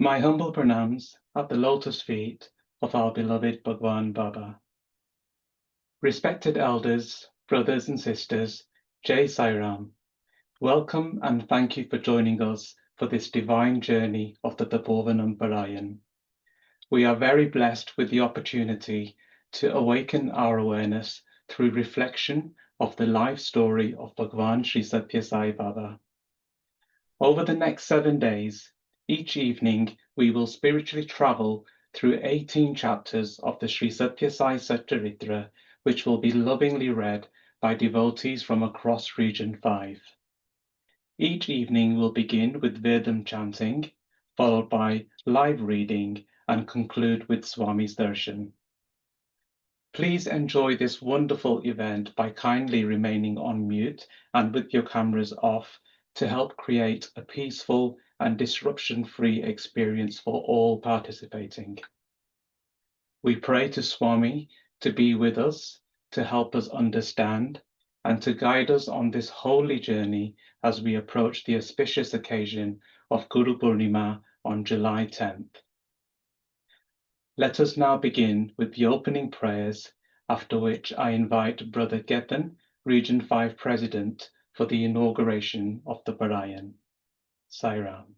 My humble pranams at the lotus feet of our beloved Bhagwan Baba. Respected elders, brothers and sisters, Jai Sai Ram. Welcome and thank you for joining us for this divine journey of the Tapovanam Parayan. We are very blessed with the opportunity to awaken our awareness through reflection of the life story of Bhagwan Sri Sathya Sai Baba. Over the next 7 days, each evening we will spiritually travel through 18 chapters of the Sri Sathya Sai Satcharitra, which will be lovingly read by devotees from across Region 5. Each evening will begin with Vedam chanting, followed by live reading, and conclude with Swami's darshan. Please enjoy this wonderful event by kindly remaining on mute and with your cameras off to help create a peaceful and disruption-free experience for all participating. We pray to Swami to be with us, to help us understand, and to guide us on this holy journey as we approach the auspicious occasion of Guru Purnima on July 10th. Let us now begin with the opening prayers, after which I invite Brother Getan, Region 5 President, for the inauguration of the Parayan. Sai Ram.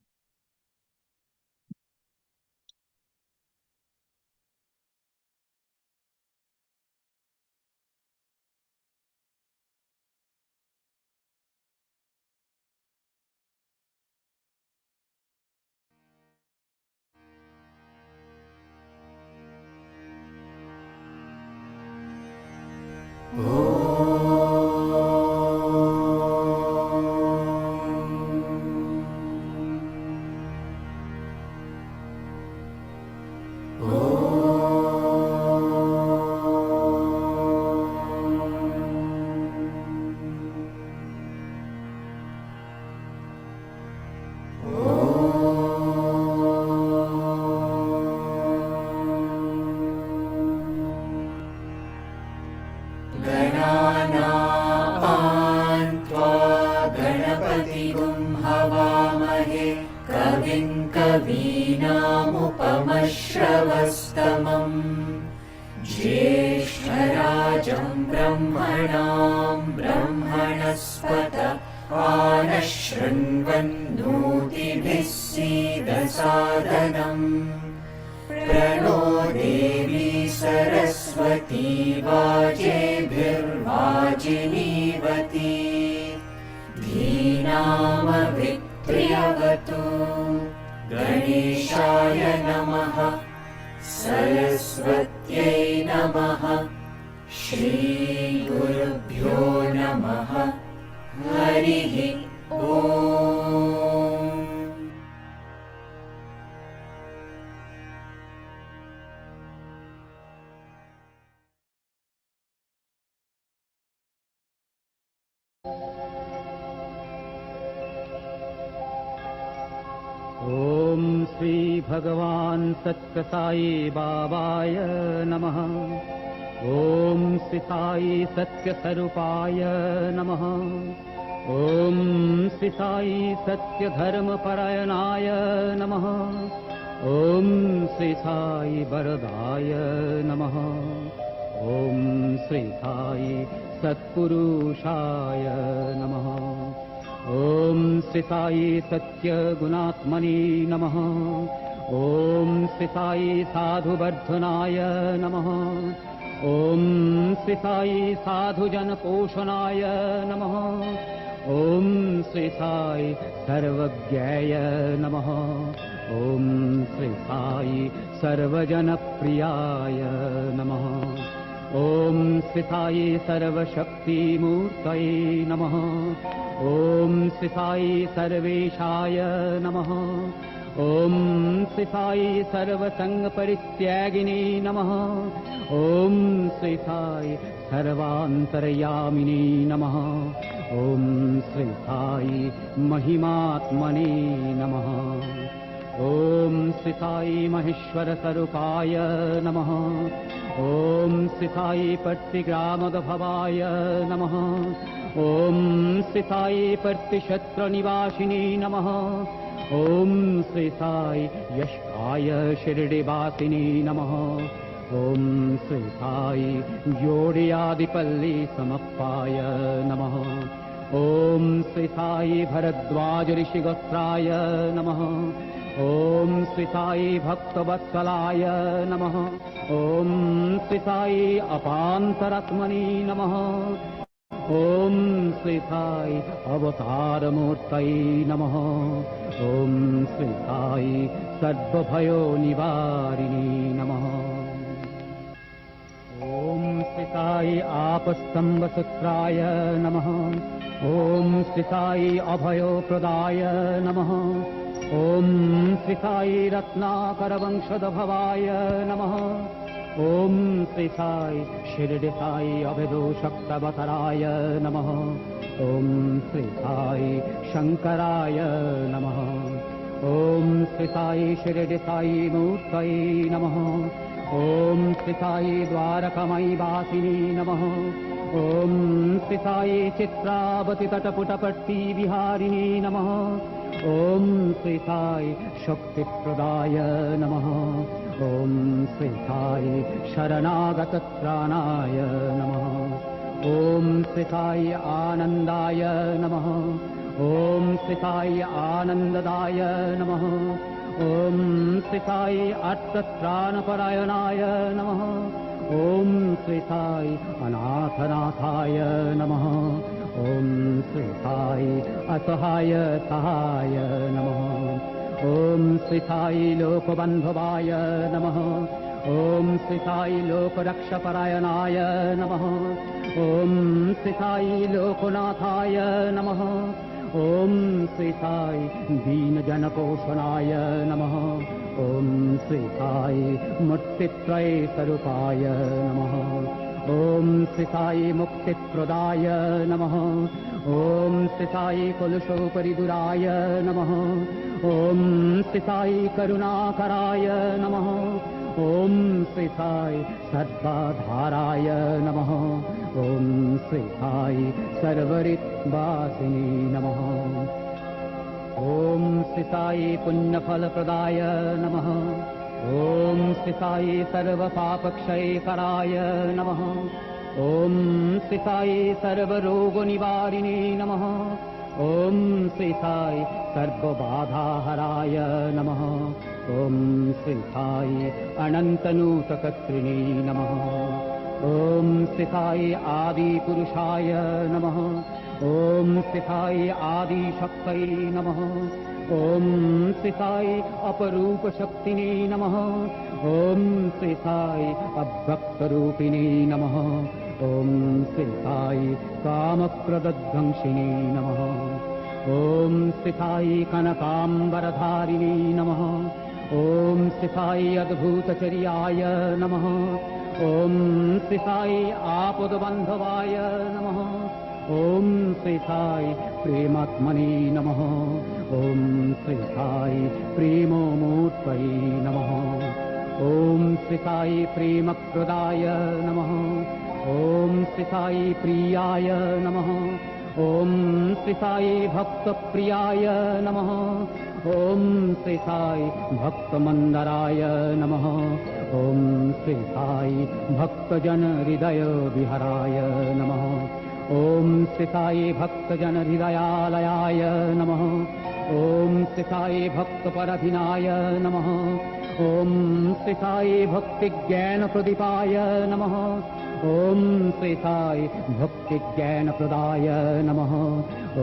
कवीनामुपमश्रवस्तमम् ज्येष्ठराजं ब्रह्मणां ब्रह्मणस्पत आनशृण्वन्नोतिभिः सीदसादनम् प्रणो देवी सरस्वती वाजेभिर्वाजिनीवती धीनामभिप्रियवतु गणेशाय नमः सरस्वत्यै नमः श्रीगुरुभ्यो नमः हरिः ॐ। ॐ श्री भगवान सत्य साई बाबाय नमः। ॐ श्री साई सत्य स्वरूपाय नमः। ॐ श्री साई सत्य धर्म परायणाय नमः। ॐ श्री साई वरदाय नमः। ॐ श्री साई सत्पुरुषाय नमः। ॐ श्री साई सत्य गुणात्मने नमः। ॐ श्री साई साधुवर्धनाय नमः। ॐ श्री साई साधुजन पोषणाय नमः। ॐ श्री साई सर्वज्ञाय नमः। ॐ श्री साई सर्वजनप्रियाय नमः। ॐ श्री साई सर्वशक्तिमूर्तये नमः। ॐ श्री साई सर्वेशाय नमः। ॐ श्री साई सर्वसंगपरित्यागिने नमः। ॐ श्री साई सर्वान्तर्यामिने नमः। ॐ श्री साई महिमात्मने नमः। ॐ श्री साई महेश्वर स्वरूपाय नमः। ॐ श्री साई प्रतिग्रामगभवाय नमः। ॐ श्री साई प्रतिशत्रनिवासिने नमः। ॐ श्री साई यशकाय शिरडिवासिनी नमः। ॐ श्री साई जोडियादिपल्ली समप्पाय नमः। ॐ श्री साई भरद्वाज ऋषिगोत्राय नमः। ॐ श्री साई भक्तवत्सलाय नमः। ॐ श्री साई अपान्तरात्मनि नमः। ॐ श्री साई अवतारमूर्तये नमः। ॐ श्री साई सर्वभयोनिवारिणी नमः। ॐ श्री साई आपस्तम्भसूत्राय नमः। ॐ श्री साई अभयप्रदाय नमः। ॐ श्री साई रत्नाकरवंशोद्भवाय नमः। ॐ श्री साई शिरडि साई अभिदोषक्तवतराय नमः। ॐ श्री साई शङ्कराय नमः। ॐ श्री साई शिरडि साई मूर्तये नमः। ॐ श्री साई द्वारकमयी वासिनी नमः। ॐ श्री साई चित्रावती तटपुटपट्टी विहारिणी नमः। ॐ श्री साई शक्तिप्रदाय नमः। ॐ श्री साई शरणागतत्राणाय नमः। ॐ श्री साई आनन्दाय नमः। ॐ श्री साई आनन्ददाय नमः। ॐ श्री साई अर्थत्राणपरायणाय नमः। ॐ श्री साई अनाथनाथाय नमः। ॐ श्री साई असहाय सहाय नमः। ॐ श्री साई लोकबन्धवाय नमः। ॐ श्री साई लोकरक्षपरायणाय नमः। ॐ श्री साई लोकनाथाय नमः। ॐ श्री साई दीनजनपोषणाय नमः। ॐ श्री साई मूर्तित्रयस्वरूपाय नमः। ॐ श्री साई मुक्तिप्रदाय नमः। ॐ श्री साई कलुषोपरिदुराय नमः। ॐ श्री साई करुणाकराय नमः। ॐ श्री साई सर्वधाराय नमः। ॐ श्री साई सर्वरित्वासिनी नमः। ॐ श्री साई पुण्यफलप्रदाय नमः। ॐ श्री साई सर्वपापक्षयकराय नमः। ॐ श्री साई सर्वरोगनिवारिणे नमः। ॐ श्री साई सर्वबाधाहराय नमः। ॐ श्री साई अनन्तनूतकर्त्रिणे नमः। ॐ श्री साई आदिपुरुषाय नमः। ॐ श्री साई आदिशक्तये नमः। ॐ श्री साई अपरूपशक्तिने नमः। ॐ श्री साई अभक्तरूपिणे नमः। ॐ श्री साई कामप्रदध्वंसिने नमः। ॐ श्री साई कनकाम्बरधारिणे नमः। ॐ श्री साई अद्भुतचर्याय नमः। ॐ श्री साई आपदबन्धवाय नमः। ॐ श्री साई प्रेमात्मने नमः। ॐ श्री साई प्रेममूर्तये नमः। ॐ श्री साई प्रेमप्रदाय नमः। ॐ श्री साई प्रियाय नमः। ॐ श्री साई भक्तप्रियाय नमः। ॐ श्री साई भक्तमन्दराय नमः। ॐ श्री साई भक्तजनहृदयविहराय नमः। ॐ श्री साई भक्तजनहृदयालयाय नमः। ॐ श्री साई भक्तपरधिनाय नमः। ॐ श्री साई भक्तिज्ञानप्रदीपाय नमः। ॐ श्री साई भक्तिज्ञानप्रदाय नमः।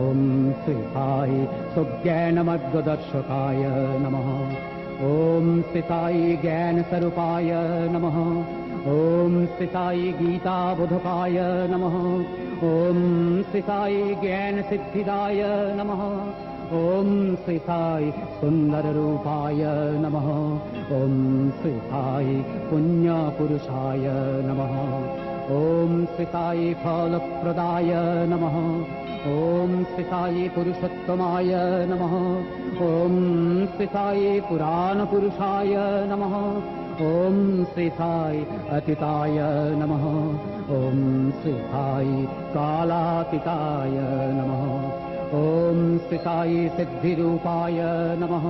ॐ श्री साई सुज्ञानमग्गदर्शकाय नमः। ॐ श्री साई ज्ञानस्वरूपाय नमः। ॐ श्री साई गीताबोधकाय नमः। ॐ श्री साई ज्ञानसिद्धिदाय नमः। ॐ श्री साई सुन्दररूपाय नमः। ॐ श्री साई पुण्यपुरुषाय नमः। ॐ श्री साई फलप्रदाय नमः। ॐ श्री साई पुरुषोत्तमाय नमः। ॐ श्री साई पुराणपुरुषाय नमः। ॐ श्री साई अतिताय नमः। ॐ श्री साई कालातीताय नमः। ॐ श्री सिद्धिरूपाय नमः।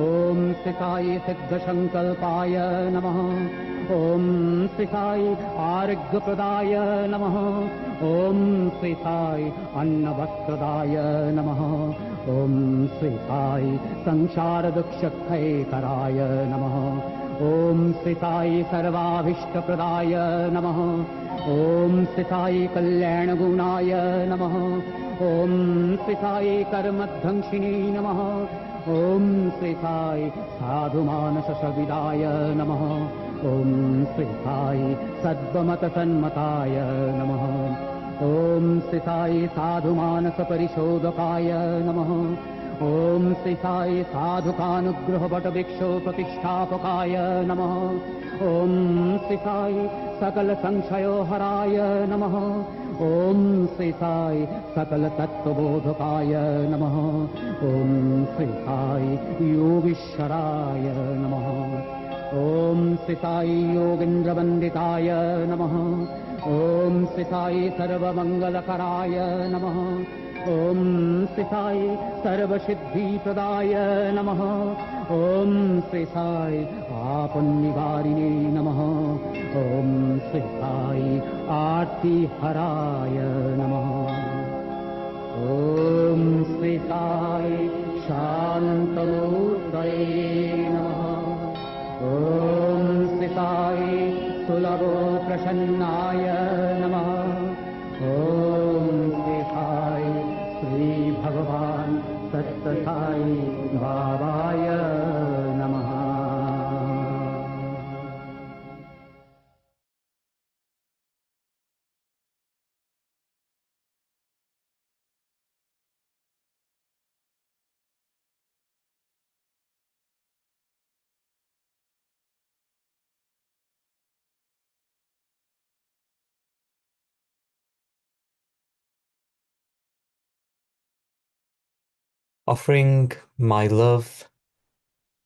ॐ श्री सिद्धसङ्कल्पाय नमः। ॐ श्री आरोग्यप्रदाय नमः। ॐ श्री अन्नवस्त्रदाय नमः। ॐ श्री संसारदुःखक्षयकराय नमः। ॐ श्री सर्वाभीष्टप्रदाय नमः। ॐ श्री कल्याणगुणाय नमः। ॐ श्री कर्मध्वंसिनी नमः। ॐ श्री साधुमानससविदाय नमः। ॐ श्री सद्वमतसन्मताय नमः। ॐ श्री साधुमानसपरिशोधकाय नमः। ॐ श्री साधुकानुग्रहवटवृक्षो प्रतिष्ठापकाय नमः। ॐ श्री सकलसंशयोहराय नमः। ॐ श्री सकलतत्त्वबोधकाय नमः। ॐ श्री योगीश्वराय नमः। ॐ श्री योगीन्द्रवन्दिताय नमः। ॐ श्री सर्वमङ्गलकराय नमः। ॐ श्री सर्वसिद्धिप्रदाय नमः। ॐ श्री आपन्निवारिणे नमः। ॐ श्री आर्तिहराय नमः। ॐ श्री शान्तमूर्तये नमः। ॐ श्री सुलभो प्रसन्नाय नमः। ॐ श्री भगवान् सत्यसाई बाबाय नमः। Offering my love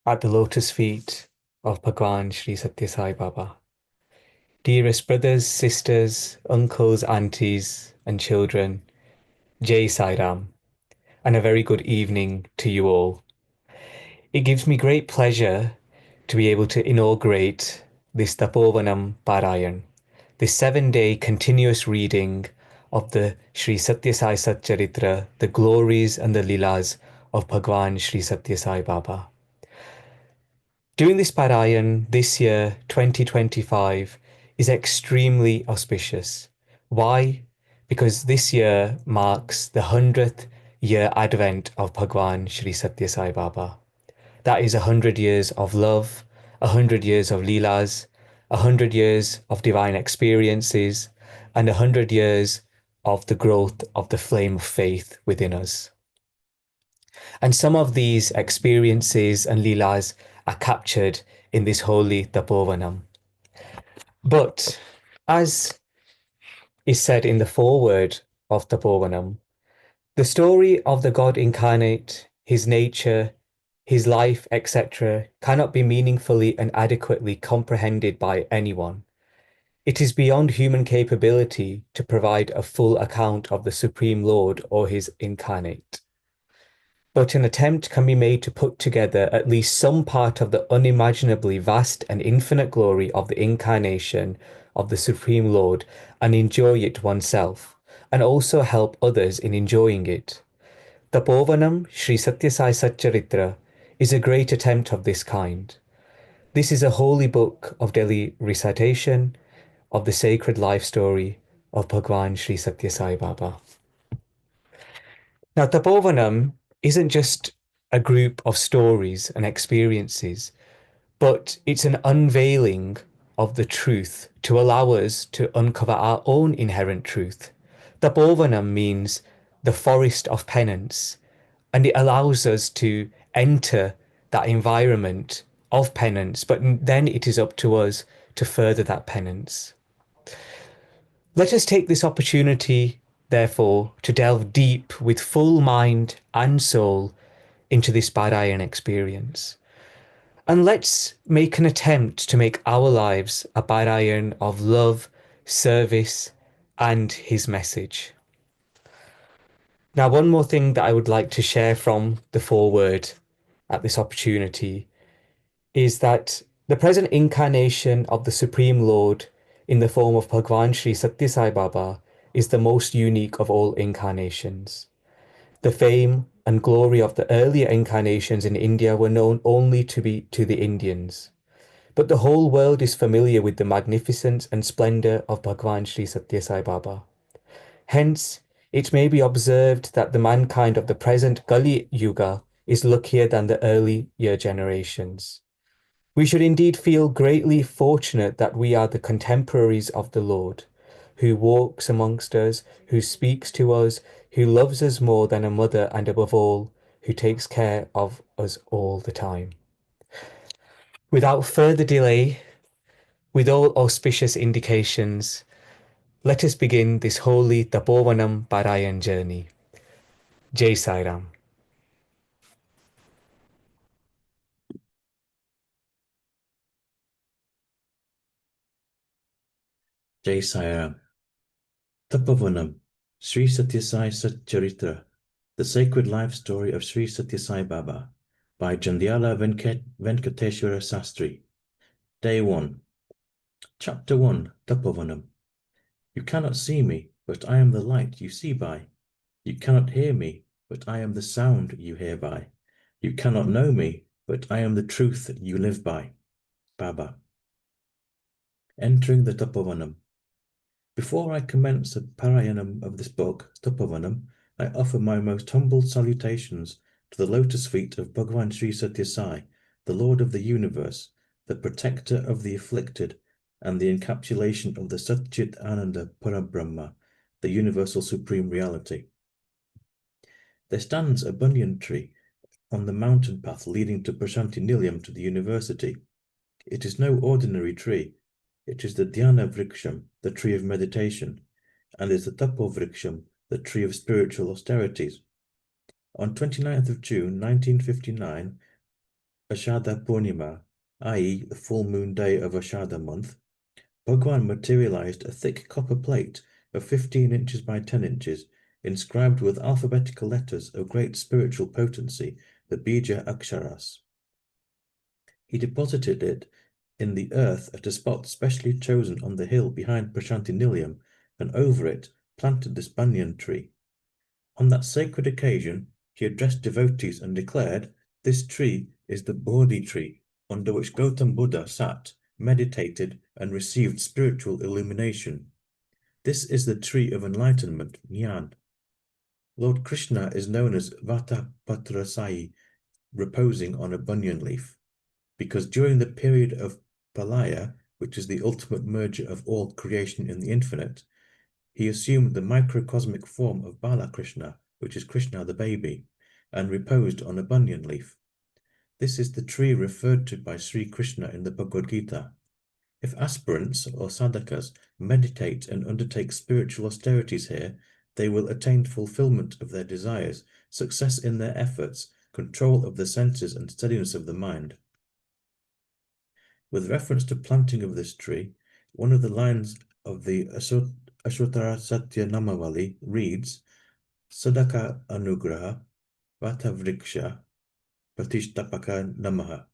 at the lotus feet of Bhagwan Sri Satya Sai Baba. Dearest brothers, sisters, uncles, aunties, and children, Jai Sai Ram, and a very good evening to you all. It gives me great pleasure to be able to inaugurate this Tapovanam Parayan, this 7-day continuous reading of the Sri Satya Sai Satcharitra, the glories and the lilas of Bhagwan Sri Satya Sai Baba. Doing this Parayan this year, 2025, is extremely auspicious. Why? Because this year marks the 100th year advent of Bhagwan Sri Satya Sai Baba. That is 100 years of love, 100 years of leelas, 100 years of divine experiences, and 100 years of the growth of the flame of faith within us. And some of these experiences and leelas are captured in this holy Tapovanam. But as is said in the foreword of Tapovanam, the story of the God incarnate, his nature, his life, etc., cannot be meaningfully and adequately comprehended by anyone. It is beyond human capability to provide a full account of the Supreme Lord or his incarnate. But an attempt can be made to put together at least some part of the unimaginably vast and infinite glory of the incarnation of the Supreme Lord and enjoy it oneself, and also help others in enjoying it. Tapovanam Sri Satya Sai Satcharitra is a great attempt of this kind. This is a holy book of daily recitation of the sacred life story of Bhagwan Sri Satya Sai Baba. Now, Tapovanam isn't just a group of stories and experiences, but it's an unveiling of the truth to allow us to uncover our own inherent truth. Tapovanam means the forest of penance, and it allows us to enter that environment of penance, but then it is up to us to further that penance. Let us take this opportunity, therefore, to delve deep with full mind and soul into this Parayan experience. And let's make an attempt to make our lives a Parayan of love, service, and his message. Now, one more thing that I would like to share from the foreword at this opportunity is that the present incarnation of the Supreme Lord in the form of Bhagwan Sri Satya Sai Baba is the most unique of all incarnations. The fame and glory of the earlier incarnations in India were known only to the Indians. But the whole world is familiar with the magnificence and splendor of Bhagwan Sri Satya Sai Baba. Hence, it may be observed that the mankind of the present Kali Yuga is luckier than the earlier generations. We should indeed feel greatly fortunate that we are the contemporaries of the Lord, who walks amongst us, who speaks to us, who loves us more than a mother, and above all, who takes care of us all the time. Without further delay, with all auspicious indications, let us begin this holy Tapovanam Parayan journey. Jai Sai Ram. Jai Sai Ram. Tapovanam, Sri Satya Sai Satcharitra, the sacred life story of Sri Satya Sai Baba, by Jandiala Venkateshwara Sastri. Day 1. Chapter 1, Tapovanam. You cannot see me, but I am the light you see by. You cannot hear me, but I am the sound you hear by. You cannot know me, but I am the truth that you live by. Baba. Entering the Tapovanam. Before I commence the Parayanam of this book, Tapovanam, I offer my most humble salutations to the lotus feet of Bhagwan Sri Satya Sai, the Lord of the universe, the protector of the afflicted, and the encapsulation of the Satchit Ananda Parabrahma, the universal supreme reality. There stands a banyan tree on the mountain path leading to Prashanti Nilayam to the university. It is no ordinary tree. It is the Dhyana Vriksham, the tree of meditation, and is the Tapo Vriksham, the tree of spiritual austerities. On 29th of June 1959, Ashada Purnima, i.e. the full moon day of Ashada month, Bhagwan materialized a thick copper plate of 15 inches by 10 inches, inscribed with alphabetical letters of great spiritual potency, the Bija Aksharas. He deposited it in the earth at a spot specially chosen on the hill behind Prashanti Nilayam, and over it planted this banyan tree. On that sacred occasion, he addressed devotees and declared, "This tree is the Bodhi tree, under which Gautam Buddha sat, meditated, and received spiritual illumination. This is the tree of enlightenment, Jnana." Lord Krishna is known as Vatapatrasai, reposing on a banyan leaf, because during the period of Palaya, which is the ultimate merger of all creation in the infinite, he assumed the microcosmic form of Balakrishna, which is Krishna the baby, and reposed on a banyan leaf. This is the tree referred to by Sri Krishna in the Bhagavad Gita. If aspirants or sadhakas meditate and undertake spiritual austerities here, they will attain fulfillment of their desires, success in their efforts, control of the senses, and steadiness of the mind. With reference to planting of this tree, one of the lines of the Ashotara Satya Namavali reads, Sadaka Anugraha Vata Vriksha Pratishtapaka Namaha.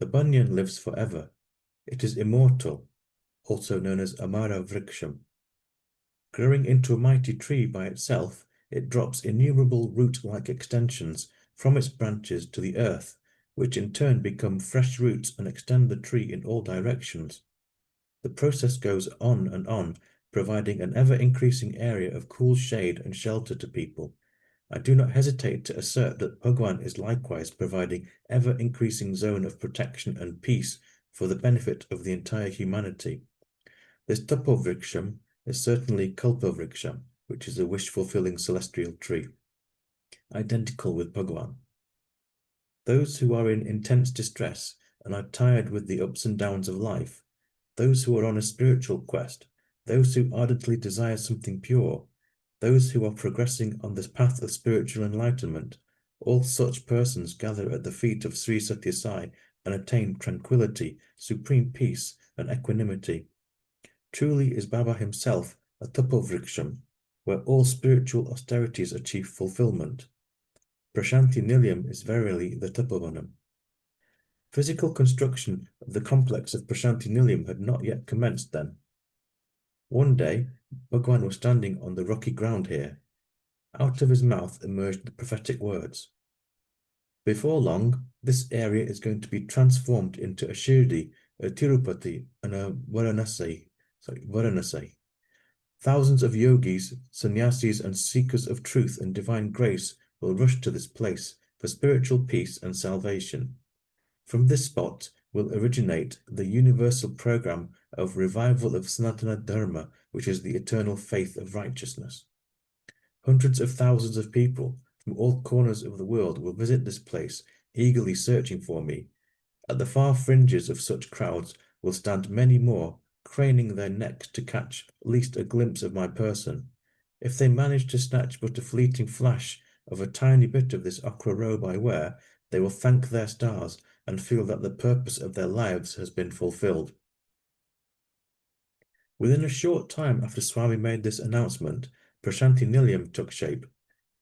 The banyan lives forever. It is immortal, also known as Amara Vriksham. Growing into a mighty tree by itself, it drops innumerable root-like extensions from its branches to the earth, which in turn become fresh roots and extend the tree in all directions. The process goes on and on, providing an ever-increasing area of cool shade and shelter to people. I do not hesitate to assert that Bhagwan is likewise providing ever-increasing zone of protection and peace for the benefit of the entire humanity. This Tapovriksham is certainly Kalpavriksham, which is a wish-fulfilling celestial tree, identical with Bhagwan. Those who are in intense distress and are tired with the ups and downs of life, those who are on a spiritual quest, those who ardently desire something pure, those who are progressing on this path of spiritual enlightenment, all such persons gather at the feet of Sri Satya Sai and attain tranquility, supreme peace, and equanimity. Truly is Baba himself a Tapovriksham, where all spiritual austerities achieve fulfillment. Prashanti Nilayam is verily the Tapovanam. Physical construction of the complex of Prashanti Nilayam had not yet commenced then. One day, Bhagwan was standing on the rocky ground here. Out of his mouth emerged the prophetic words. Before long, this area is going to be transformed into a Shirdi, a Tirupati, and a Varanasi. Thousands of yogis, sannyasis, and seekers of truth and divine grace will rush to this place for spiritual peace and salvation. From this spot will originate the universal program of revival of Sanatana Dharma, which is the eternal faith of righteousness. Hundreds of thousands of people from all corners of the world will visit this place, eagerly searching for me. At the far fringes of such crowds will stand many more, craning their necks to catch at least a glimpse of my person. If they manage to snatch but a fleeting flash of a tiny bit of this ochre robe I wear, they will thank their stars and feel that the purpose of their lives has been fulfilled. Within a short time after Swami made this announcement, Prashanti Nilayam took shape.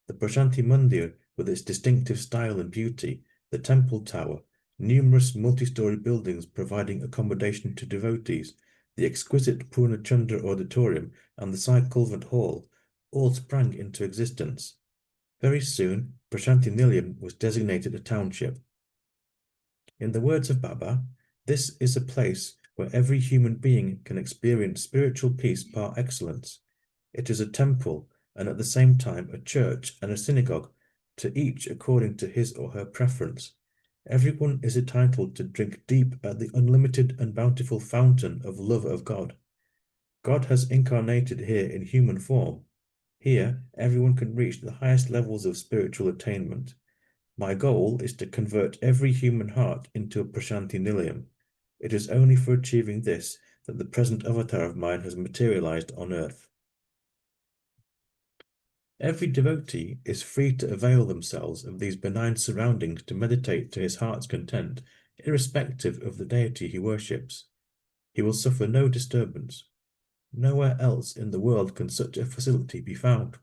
The Prashanti Mandir, with its distinctive style and beauty, the temple tower, numerous multi-story buildings providing accommodation to devotees, the exquisite Purna Chandra auditorium, and the Sai Kulvant hall, all sprang into existence. Very soon, Prashanti Nilayam was designated a township. In the words of Baba, this is a place where every human being can experience spiritual peace par excellence. It is a temple and at the same time a church and a synagogue, to each according to his or her preference. Everyone is entitled to drink deep at the unlimited and bountiful fountain of love of God. God has incarnated here in human form. Here, everyone can reach the highest levels of spiritual attainment. My goal is to convert every human heart into a Prashanti Nilayam. It is only for achieving this that the present avatar of mine has materialized on earth. Every devotee is free to avail themselves of these benign surroundings to meditate to his heart's content, irrespective of the deity he worships. He will suffer no disturbance. Nowhere else in the world can such a facility be found.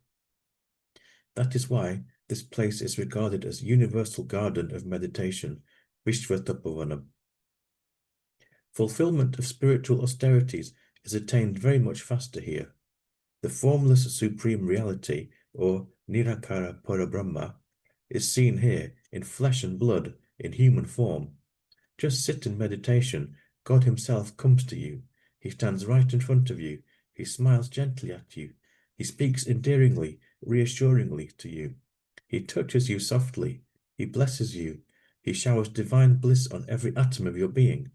That is why this place is regarded as universal garden of meditation, Vishva Tapovanam. Fulfillment of spiritual austerities is attained very much faster here. The formless supreme reality, or Nirakara Parabrahma, is seen here in flesh and blood, in human form. Just sit in meditation, God himself comes to you. He stands right in front of you. He smiles gently at you. He speaks endearingly, reassuringly to you. He touches you softly. He blesses you. He showers divine bliss on every atom of your being.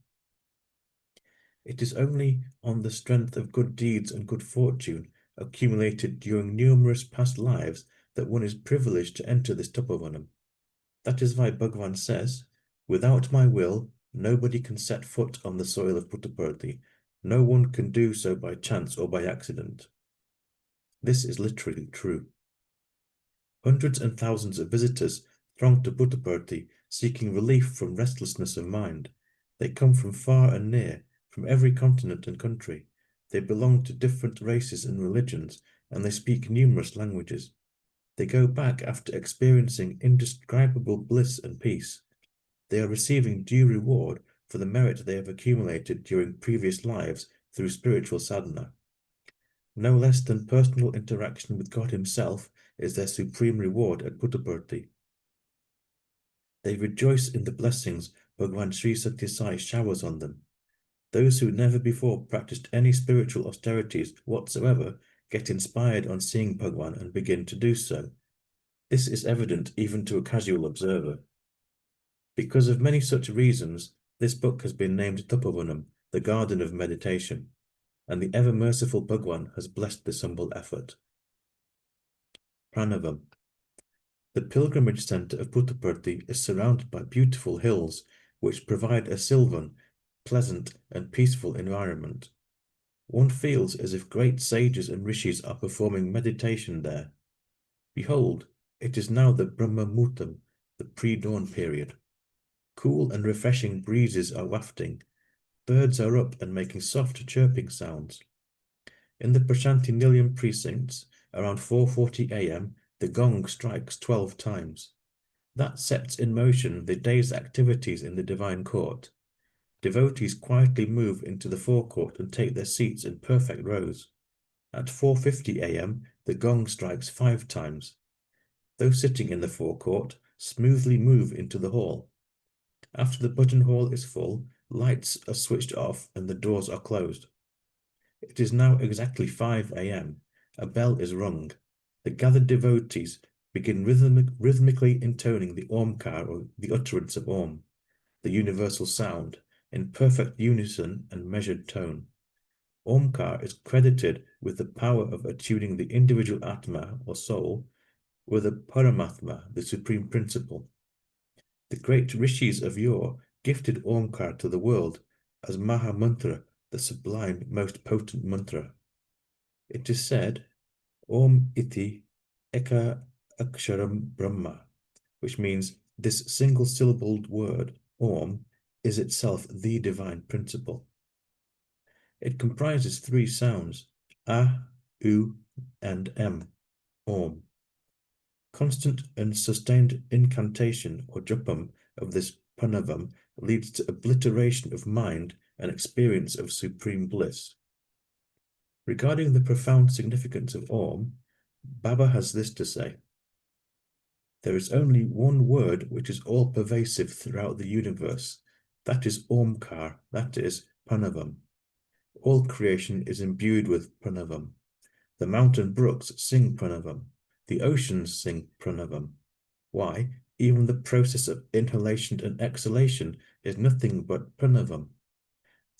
It is only on the strength of good deeds and good fortune accumulated during numerous past lives that one is privileged to enter this Tapovanam. That is why Bhagavan says, without my will, nobody can set foot on the soil of Puttaparthi. No one can do so by chance or by accident. This is literally true. Hundreds and thousands of visitors throng to Puttaparthi seeking relief from restlessness of mind. They come from far and near, from every continent and country. They belong to different races and religions, and they speak numerous languages. They go back after experiencing indescribable bliss and peace. They are receiving due reward for the merit they have accumulated during previous lives through spiritual sadhana. No less than personal interaction with God himself is their supreme reward at Puttaparthi. They rejoice in the blessings Bhagwan Sri Satya Sai showers on them. Those who never before practiced any spiritual austerities whatsoever get inspired on seeing Bhagwan and begin to do so. This is evident even to a casual observer. Because of many such reasons, this book has been named Tapovanam, the garden of meditation, and the ever-merciful Bhagwan has blessed this humble effort. Pranavam. The pilgrimage centre of Puttaparthi is surrounded by beautiful hills, which provide a sylvan, pleasant and peaceful environment. One feels as if great sages and rishis are performing meditation there. Behold, it is now the Brahma Muhurtam, the pre-dawn period. Cool and refreshing breezes are wafting. Birds are up and making soft chirping sounds. In the Prashanti Nilayam precincts, around 4:40 a.m., the gong strikes 12 times. That sets in motion the day's activities in the divine court. Devotees quietly move into the forecourt and take their seats in perfect rows. At 4:50 a.m., the gong strikes 5 times. Those sitting in the forecourt smoothly move into the hall. After the button hall is full, lights are switched off and the doors are closed. It is now exactly 5 a.m. A bell is rung. The gathered devotees begin rhythmically intoning the Omkar, or the utterance of Om, the universal sound, in perfect unison and measured tone. Omkar is credited with the power of attuning the individual Atma, or soul, with the Paramatma, the supreme principle. The great rishis of yore gifted Omkar to the world as Maha Mantra, the sublime, most potent mantra. It is said, Om iti eka aksharam brahma, which means this single-syllabled word, Om, is itself the divine principle. It comprises 3 sounds, A, U, and M, Om. Constant and sustained incantation or japam of this pranavam leads to obliteration of mind and experience of supreme bliss. Regarding the profound significance of Om, Baba has this to say. There is only one word which is all-pervasive throughout the universe. That is Omkar, that is Pranavam. All creation is imbued with Pranavam. The mountain brooks sing Pranavam. The oceans sing Pranavam. Why? Even the process of inhalation and exhalation is nothing but Pranavam.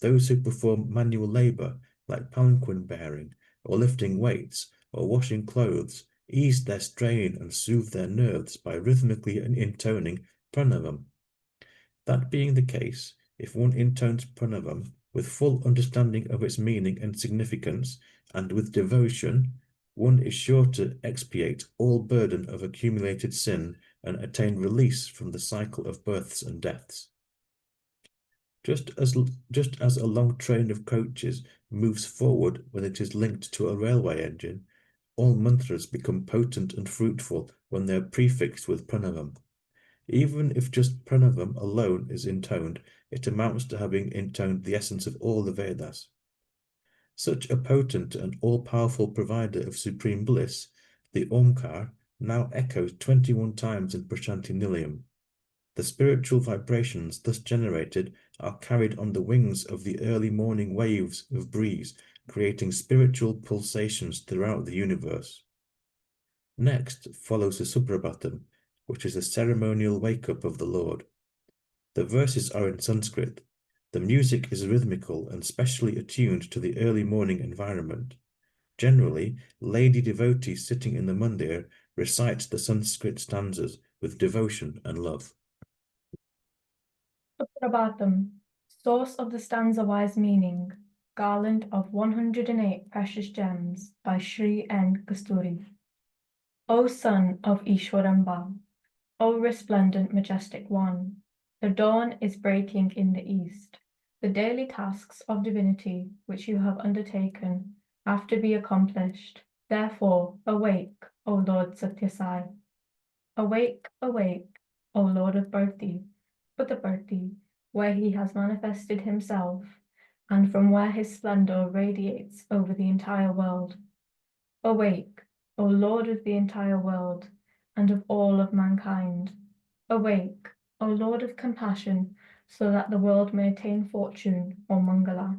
Those who perform manual labor, like palanquin bearing, or lifting weights, or washing clothes, ease their strain and soothe their nerves by rhythmically intoning Pranavam. That being the case, if one intones Pranavam with full understanding of its meaning and significance, and with devotion, one is sure to expiate all burden of accumulated sin and attain release from the cycle of births and deaths. Just as a long train of coaches moves forward when it is linked to a railway engine, all mantras become potent and fruitful when they are prefixed with pranavam. Even if just pranavam alone is intoned, it amounts to having intoned the essence of all the Vedas. Such a potent and all-powerful provider of supreme bliss, the Omkar now echoes 21 times in Prashanti Nilayam. The spiritual vibrations thus generated are carried on the wings of the early morning waves of breeze, creating spiritual pulsations throughout the universe. Next follows the Suprabhatam, which is a ceremonial wake-up of the Lord. The verses are in Sanskrit. The music is rhythmical and specially attuned to the early morning environment. Generally, lady devotees sitting in the mandir recite the Sanskrit stanzas with devotion and love. Suprabhatam, source of the stanza-wise meaning, garland of 108 precious gems by Sri N. Kasturi. O son of Ishwaramba, O resplendent majestic one, the dawn is breaking in the east. The daily tasks of divinity which you have undertaken have to be accomplished. Therefore, awake, O Lord Satyasai. Awake, awake, O Lord of Bharti, Puttaparthi, where he has manifested himself, and from where his splendor radiates over the entire world. Awake, O Lord of the entire world, and of all of mankind. Awake, O Lord of compassion, so that the world may attain fortune or Mangala.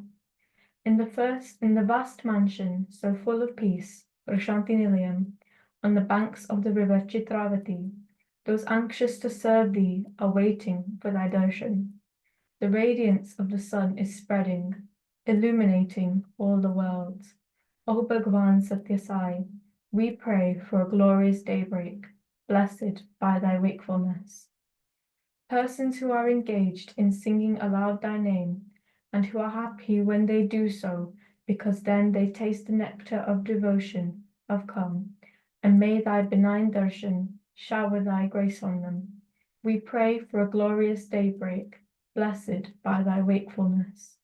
In the vast mansion, so full of peace, Prashanti Nilayam, on the banks of the river Chitravati, those anxious to serve thee are waiting for thy darshan. The radiance of the sun is spreading, illuminating all the worlds. O Bhagwan Satyasai, we pray for a glorious daybreak, blessed by thy wakefulness. Persons who are engaged in singing aloud thy name, and who are happy when they do so, because then they taste the nectar of devotion, have come, and may thy benign darshan shower thy grace on them. We pray for a glorious daybreak, blessed by thy wakefulness.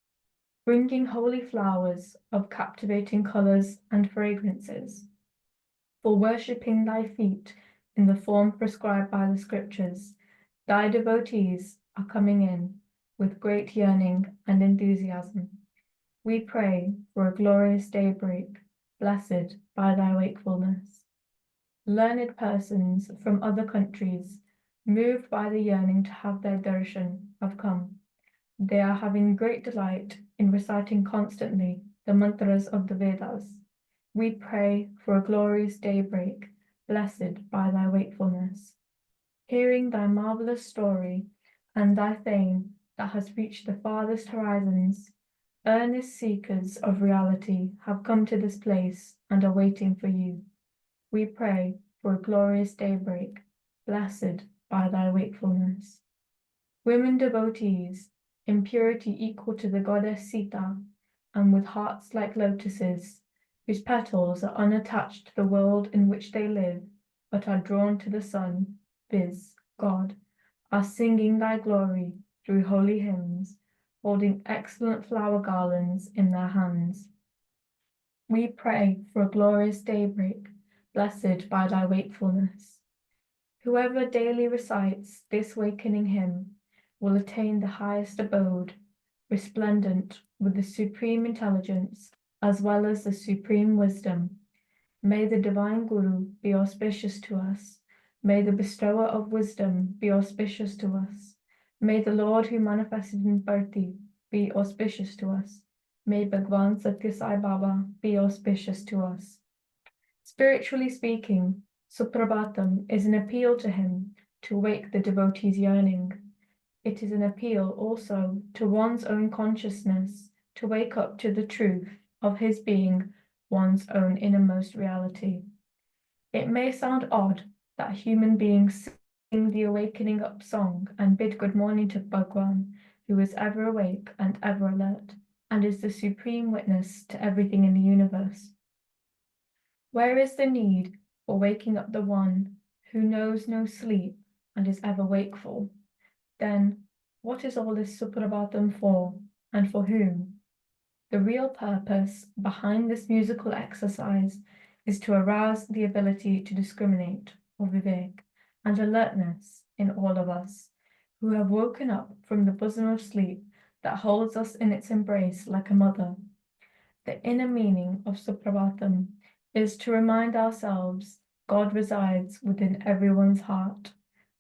Bringing holy flowers of captivating colours and fragrances. for worshipping thy feet in the form prescribed by the scriptures. Thy devotees are coming in with great yearning and enthusiasm. We pray for a glorious daybreak, blessed by thy wakefulness. Learned persons from other countries, moved by the yearning to have their darshan, have come. They are having great delight in reciting constantly the mantras of the Vedas. We pray for a glorious daybreak, blessed by thy wakefulness. Hearing thy marvelous story and thy fame that has reached the farthest horizons, earnest seekers of reality have come to this place and are waiting for you. We pray for a glorious daybreak, blessed by thy wakefulness. Women devotees, in purity equal to the goddess Sita, and with hearts like lotuses, whose petals are unattached to the world in which they live, but are drawn to the sun, viz., God, are singing thy glory through holy hymns, holding excellent flower garlands in their hands. We pray for a glorious daybreak, blessed by thy wakefulness. Whoever daily recites this wakening hymn will attain the highest abode, resplendent with the supreme intelligence as well as the supreme wisdom. May the divine Guru be auspicious to us. May the bestower of wisdom be auspicious to us. May the Lord who manifested in Bharti be auspicious to us. May Bhagwan Satya Sai Baba be auspicious to us. Spiritually speaking, Suprabhatam is an appeal to him to wake the devotee's yearning. It is an appeal also to one's own consciousness to wake up to the truth of his being one's own innermost reality. It may sound odd that human beings sing the awakening up song and bid good morning to Bhagwan, who is ever awake and ever alert, and is the supreme witness to everything in the universe. Where is the need for waking up the one who knows no sleep and is ever wakeful? Then what is all this Suprabhatam for, and for whom? The real purpose behind this musical exercise is to arouse the ability to discriminate, or vivek, and alertness in all of us, who have woken up from the bosom of sleep that holds us in its embrace like a mother. The inner meaning of Suprabhatam is to remind ourselves God resides within everyone's heart,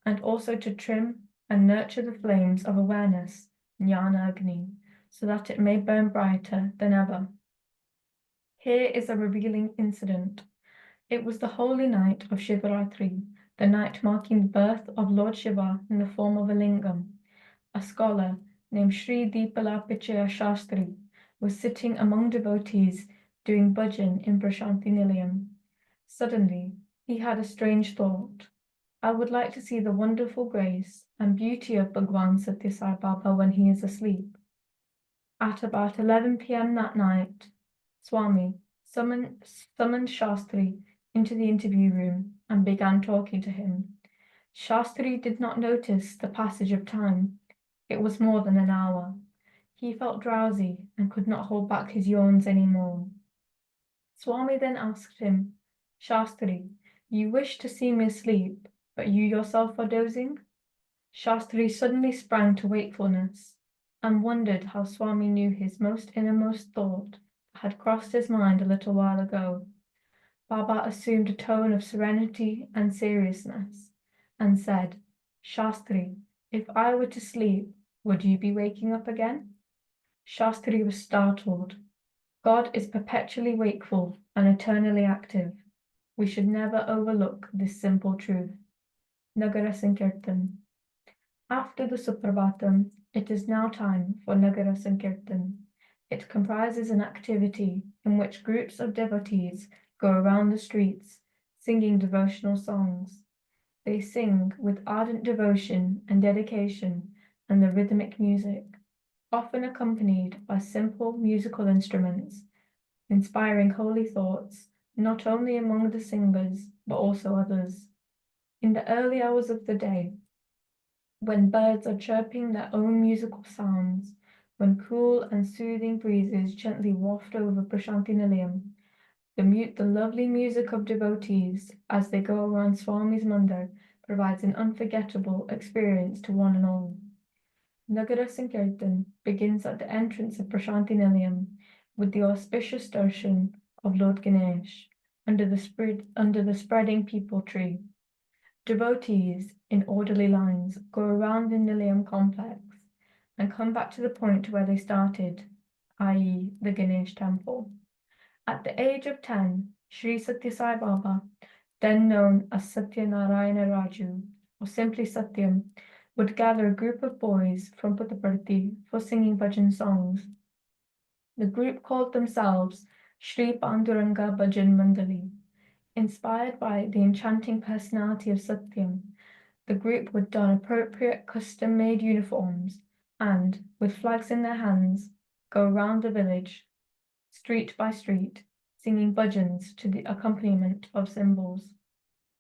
and also to trim and nurture the flames of awareness, Jnana Agni, so that it may burn brighter than ever. Here is a revealing incident. It was the holy night of Shivaratri, the night marking the birth of Lord Shiva in the form of a lingam. A scholar named Sri Dipala Pichaya Shastri was sitting among devotees doing bhajan in Prashanti Nilayam. Suddenly, he had a strange thought. I would like to see the wonderful grace and beauty of Bhagwan Satya Sai Baba when he is asleep. At about 11 p.m. that night, Swami summoned Shastri into the interview room and began talking to him. Shastri did not notice the passage of time. It was more than an hour. He felt drowsy and could not hold back his yawns any more. Swami then asked him, Shastri, you wish to see me asleep, but you yourself are dozing? Shastri suddenly sprang to wakefulness and wondered how Swami knew his most innermost thought had crossed his mind a little while ago. Baba assumed a tone of serenity and seriousness and said, Shastri, if I were to sleep, would you be waking up again? Shastri was startled. God is perpetually wakeful and eternally active. We should never overlook this simple truth. Nagara Sankirtan. After the Suprabhatam, it is now time for Nagara Sankirtan. It comprises an activity in which groups of devotees go around the streets singing devotional songs. They sing with ardent devotion and dedication and the rhythmic music, often accompanied by simple musical instruments, inspiring holy thoughts not only among the singers but also others. In the early hours of the day, when birds are chirping their own musical sounds, when cool and soothing breezes gently waft over Prashanti Nilayam, The lovely music of devotees as they go around Swami's mandir provides an unforgettable experience to one and all. Nagara Sankirtan begins at the entrance of Prashanti Nilayam with the auspicious darshan of Lord Ganesh under the spreading peepal tree. Devotees, in orderly lines, go around the Nilayam complex and come back to the point where they started, i.e., the Ganesh temple. At the age of 10, Sri Satya Sai Baba, then known as Satya Narayana Raju, or simply Satyam, would gather a group of boys from Puttaparthi for singing bhajan songs. The group called themselves Sri Panduranga Bhajan Mandali. Inspired by the enchanting personality of Satyam, the group would don appropriate custom-made uniforms and, with flags in their hands, go around the village, street by street, singing bhajans to the accompaniment of cymbals.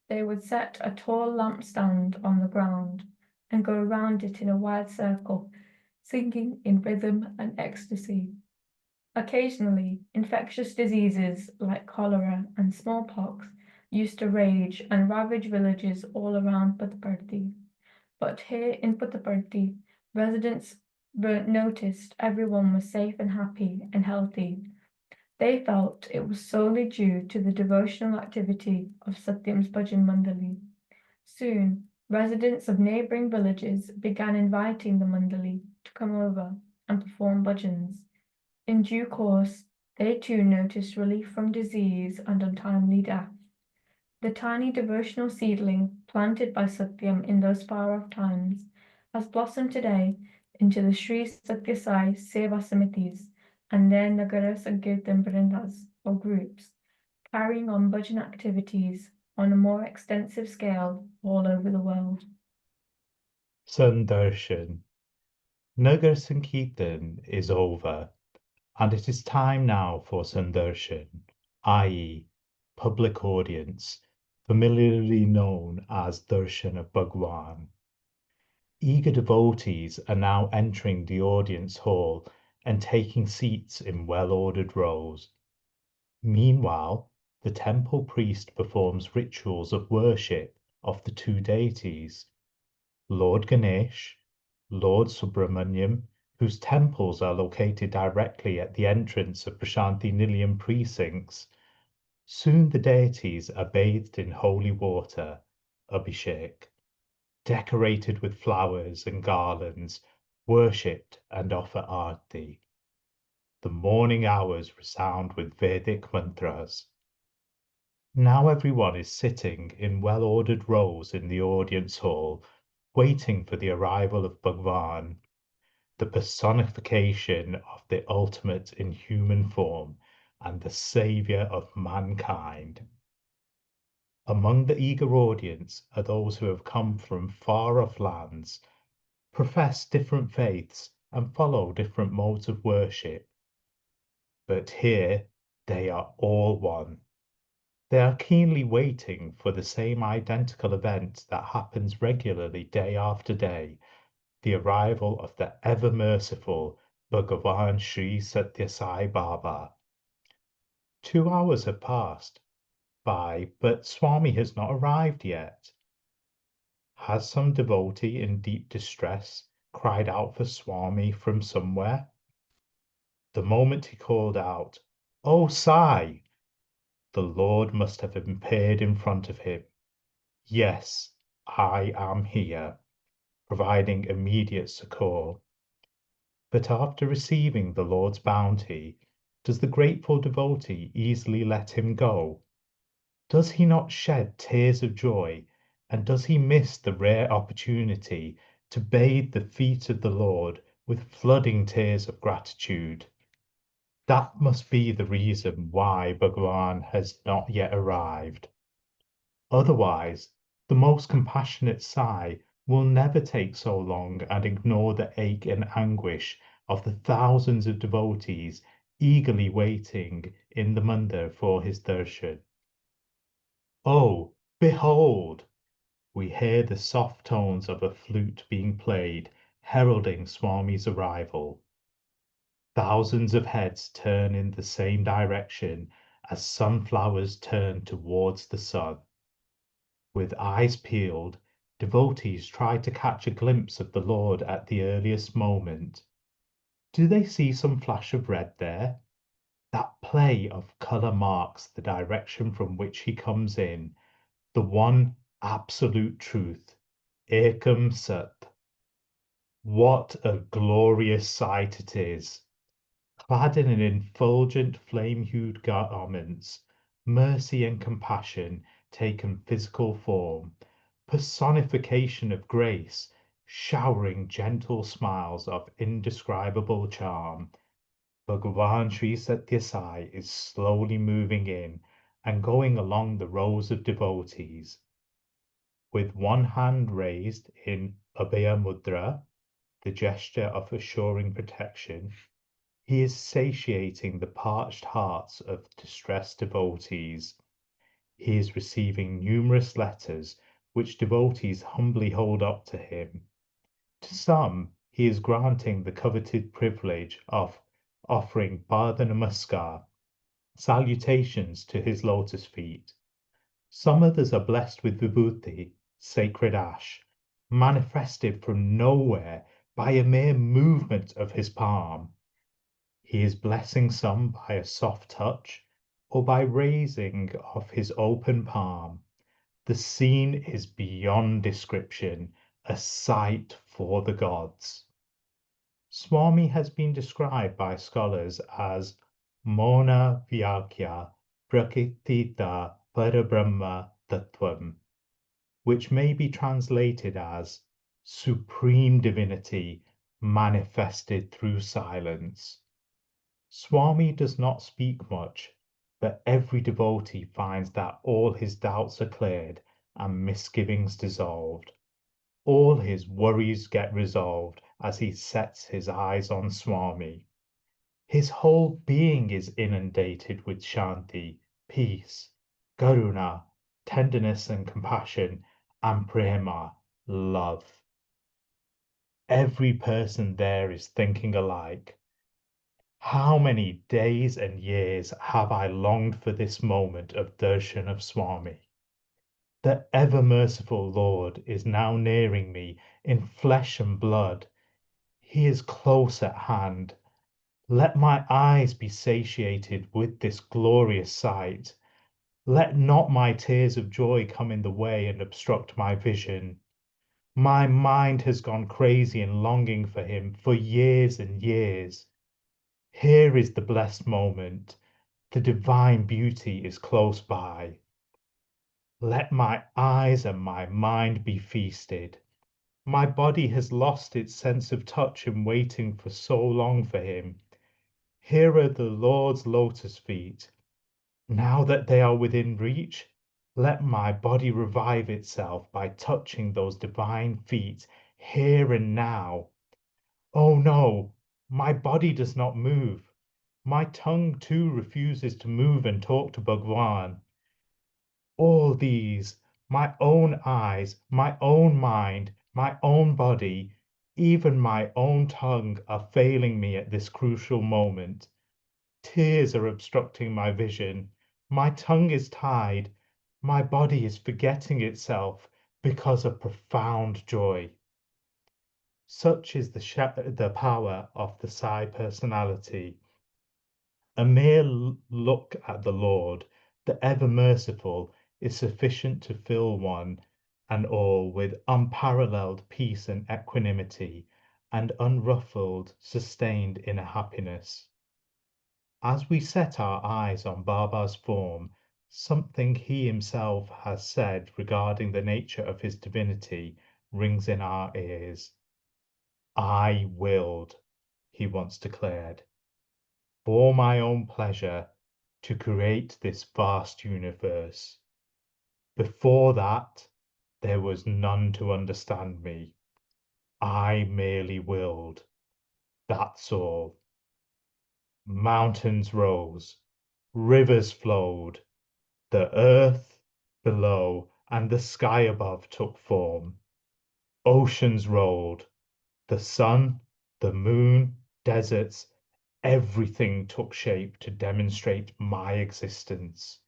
They would set a tall lampstand on the ground and go around it in a wide circle, singing in rhythm and ecstasy. Occasionally, infectious diseases like cholera and smallpox used to rage and ravage villages all around Puttaparthi. But here in Puttaparthi, residents noticed everyone was safe and happy and healthy. They felt it was solely due to the devotional activity of Satyam's Bhajan Mandali. Soon, residents of neighbouring villages began inviting the Mandali to come over and perform bhajans. In due course, they too noticed relief from disease and untimely death. The tiny devotional seedling planted by Satyam in those far-off times has blossomed today into the Sri Satya Sai Seva Samitis and their Nagara Sankirtan Vrindas, or groups, carrying on bhajan activities on a more extensive scale all over the world. Sundarshan. Nagar Sankirtan is over, and it is time now for Sundarshan, i.e., public audience, familiarly known as Darshan of Bhagwan. Eager devotees are now entering the audience hall and taking seats in well-ordered rows. Meanwhile, the temple priest performs rituals of worship of the two deities, Lord Ganesh, Lord Subramaniam, whose temples are located directly at the entrance of Prashanti Nilayam precincts. Soon the deities are bathed in holy water, Abhishek, decorated with flowers and garlands, worshipped and offer arti. The morning hours resound with Vedic mantras. Now everyone is sitting in well-ordered rows in the audience hall, waiting for the arrival of Bhagwan, the personification of the ultimate in human form and the saviour of mankind. Among the eager audience are those who have come from far-off lands, profess different faiths, and follow different modes of worship. But here they are all one. They are keenly waiting for the same identical event that happens regularly day after day, the arrival of the ever-merciful Bhagavan Sri Satya Sai Baba. 2 hours have passed by, but Swami has not arrived yet. Has some devotee in deep distress cried out for Swami from somewhere? The moment he called out, "Oh, Sai!" the Lord must have appeared in front of him. Yes, I am here, providing immediate succour. But after receiving the Lord's bounty, does the grateful devotee easily let him go? Does he not shed tears of joy, and does he miss the rare opportunity to bathe the feet of the Lord with flooding tears of gratitude? That must be the reason why Bhagavan has not yet arrived. Otherwise, the most compassionate Sai will never take so long and ignore the ache and anguish of the thousands of devotees eagerly waiting in the mandir for his darshan. Oh, behold! We hear the soft tones of a flute being played, heralding Swami's arrival. Thousands of heads turn in the same direction as sunflowers turn towards the sun. With eyes peeled, devotees try to catch a glimpse of the Lord at the earliest moment. Do they see some flash of red there? That play of colour marks the direction from which he comes in, the one absolute truth, Ekam Sat. What a glorious sight it is! Clad in an effulgent flame-hued garments, mercy and compassion taken physical form, personification of grace, showering gentle smiles of indescribable charm, Bhagavan Sri Satya Sai is slowly moving in and going along the rows of devotees. With one hand raised in Abhaya Mudra, the gesture of assuring protection, he is satiating the parched hearts of distressed devotees. He is receiving numerous letters which devotees humbly hold up to him. To some, he is granting the coveted privilege of offering Pada Namaskar, salutations to his lotus feet. Some others are blessed with Vibhuti, sacred ash, manifested from nowhere by a mere movement of his palm. He is blessing some by a soft touch or by raising of his open palm. The scene is beyond description, a sight for the gods. Swami has been described by scholars as Mona Vyakya Prakritita Parabrahma Tattvam, which may be translated as supreme divinity manifested through silence. Swami does not speak much, but every devotee finds that all his doubts are cleared and misgivings dissolved. All his worries get resolved as he sets his eyes on Swami. His whole being is inundated with Shanti, peace, Karuna, tenderness and compassion, and Prema, love. Every person there is thinking alike. How many days and years have I longed for this moment of darshan of Swami? The ever-merciful Lord is now nearing me in flesh and blood. He is close at hand. Let my eyes be satiated with this glorious sight. Let not my tears of joy come in the way and obstruct my vision. My mind has gone crazy in longing for him for years and years. Here is the blessed moment. The divine beauty is close by. Let my eyes and my mind be feasted. My body has lost its sense of touch in waiting for so long for him. Here are the Lord's lotus feet. Now that they are within reach, let my body revive itself by touching those divine feet here and now. Oh no, my body does not move. My tongue too refuses to move and talk to Bhagwan. All these, my own eyes, my own mind, my own body, even my own tongue are failing me at this crucial moment. Tears are obstructing my vision. My tongue is tied. My body is forgetting itself because of profound joy. Such is the power of the Sai personality. A mere look at the Lord, the ever merciful, is sufficient to fill one and all with unparalleled peace and equanimity, and unruffled, sustained inner happiness. As we set our eyes on Baba's form, something he himself has said regarding the nature of his divinity rings in our ears. I willed, he once declared, for my own pleasure to create this vast universe. Before that, there was none to understand me. I merely willed. That's all. Mountains rose, rivers flowed, the earth below and the sky above took form. Oceans rolled, the sun, the moon, deserts, everything took shape to demonstrate my existence.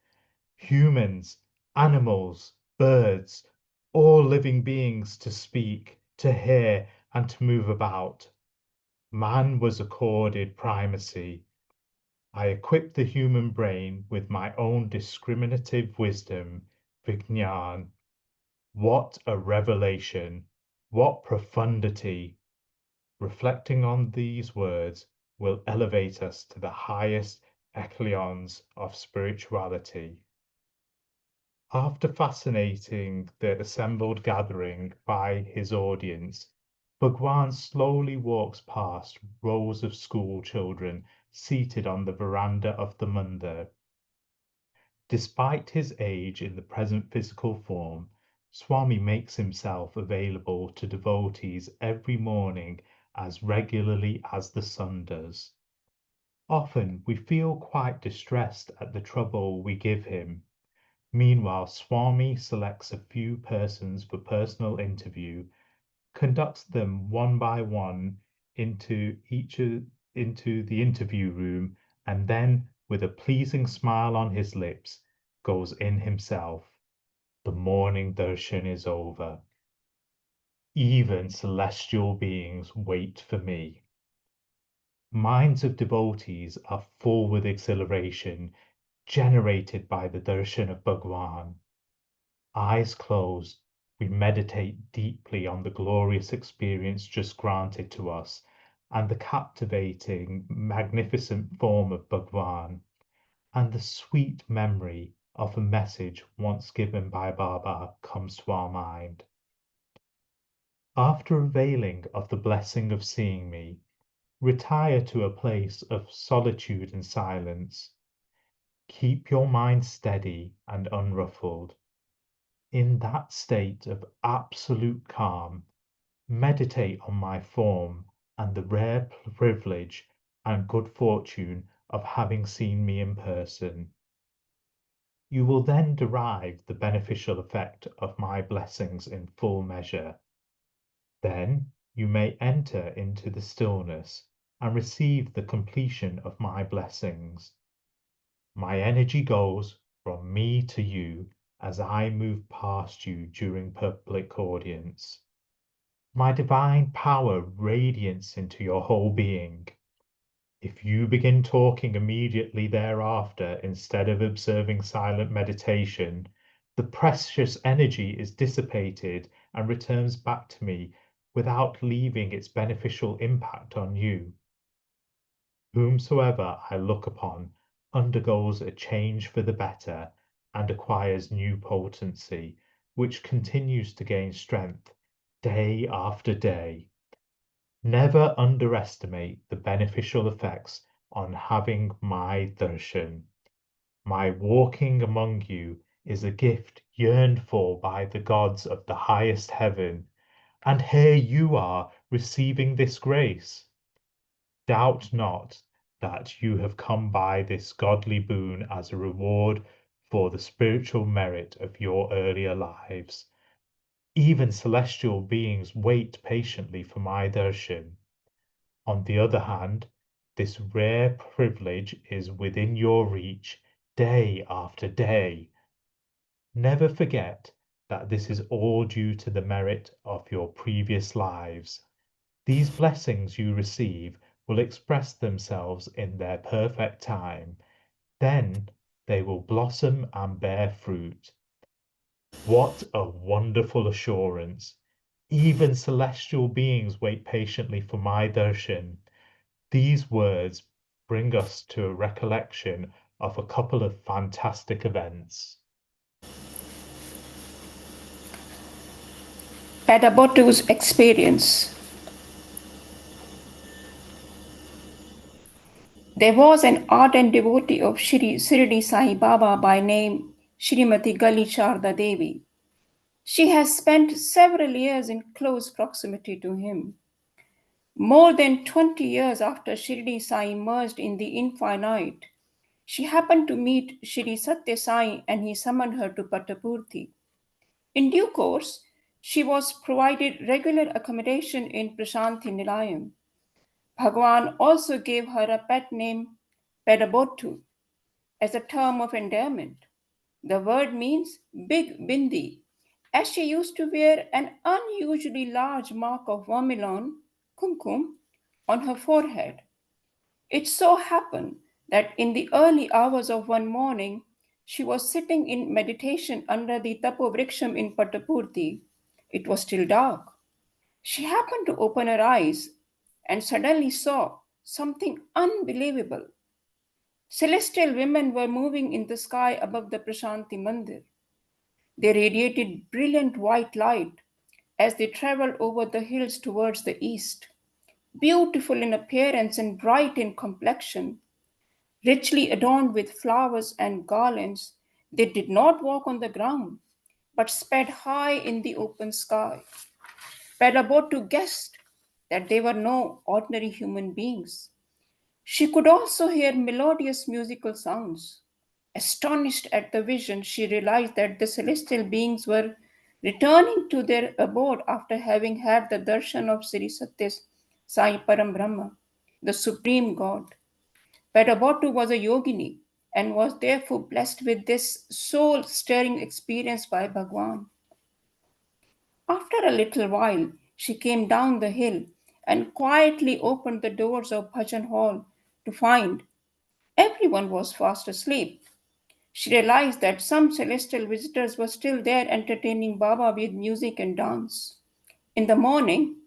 Humans, animals, birds, all living beings to speak, to hear, and to move about. Man was accorded primacy. I equipped the human brain with my own discriminative wisdom, Vignan. What a revelation! What profundity! Reflecting on these words will elevate us to the highest echelons of spirituality. After fascinating the assembled gathering by his audience, Bhagwan slowly walks past rows of school children seated on the veranda of the mandir. Despite his age in the present physical form, Swami makes himself available to devotees every morning as regularly as the sun does. Often we feel quite distressed at the trouble we give him. Meanwhile, Swami selects a few persons for personal interview, conducts them one by one into the interview room, and then, with a pleasing smile on his lips, goes in himself. The morning darshan is over. Even celestial beings wait for me. Minds of devotees are full with exhilaration, generated by the darshan of Bhagwan. Eyes closed, we meditate deeply on the glorious experience just granted to us and the captivating, magnificent form of Bhagwan, and the sweet memory of a message once given by Baba comes to our mind. After availing of the blessing of seeing me, retire to a place of solitude and silence. Keep your mind steady and unruffled. In that state of absolute calm, meditate on my form and the rare privilege and good fortune of having seen me in person. You will then derive the beneficial effect of my blessings in full measure. Then you may enter into the stillness and receive the completion of my blessings. My energy goes from me to you as I move past you during public audience. My divine power radiates into your whole being. If you begin talking immediately thereafter instead of observing silent meditation, the precious energy is dissipated and returns back to me without leaving its beneficial impact on you. Whomsoever I look upon undergoes a change for the better and acquires new potency, which continues to gain strength day after day. Never underestimate the beneficial effects on having my darshan. My walking among you is a gift yearned for by the gods of the highest heaven, and here you are receiving this grace. Doubt not that you have come by this godly boon as a reward for the spiritual merit of your earlier lives. Even celestial beings wait patiently for my darshan. On the other hand, this rare privilege is within your reach day after day. Never forget that this is all due to the merit of your previous lives. These blessings you receive will express themselves in their perfect time. Then they will blossom and bear fruit. What a wonderful assurance! Even celestial beings wait patiently for my darshan. These words bring us to a recollection of a couple of fantastic events. At Abotu's experience, there was an ardent devotee of Shirdi Sai Baba by name Shrimati Gali Sharda Devi. She has spent several years in close proximity to him. More than 20 years after Shirdi Sai emerged in the infinite, she happened to meet Shri Satya Sai and he summoned her to Patapurthi. In due course, she was provided regular accommodation in Prashanthi Nilayam. Bhagwan also gave her a pet name, Pedabotu, as a term of endearment. The word means big bindi, as she used to wear an unusually large mark of vermilion, kumkum, on her forehead. It so happened that in the early hours of one morning, she was sitting in meditation under the Tapovriksham in Patapurti. It was still dark. She happened to open her eyes and suddenly saw something unbelievable. Celestial women were moving in the sky above the Prashanti Mandir. They radiated brilliant white light as they traveled over the hills towards the east. Beautiful in appearance and bright in complexion, richly adorned with flowers and garlands, they did not walk on the ground, but sped high in the open sky. Pedabotu guessed that they were no ordinary human beings. She could also hear melodious musical sounds. Astonished at the vision, she realized that the celestial beings were returning to their abode after having had the darshan of Sri Satya Sai Param Brahma, the Supreme God. Pedabotu was a yogini and was therefore blessed with this soul stirring experience by Bhagwan. After a little while, she came down the hill and quietly opened the doors of Bhajan Hall to find everyone was fast asleep. She realized that some celestial visitors were still there entertaining Baba with music and dance. In the morning,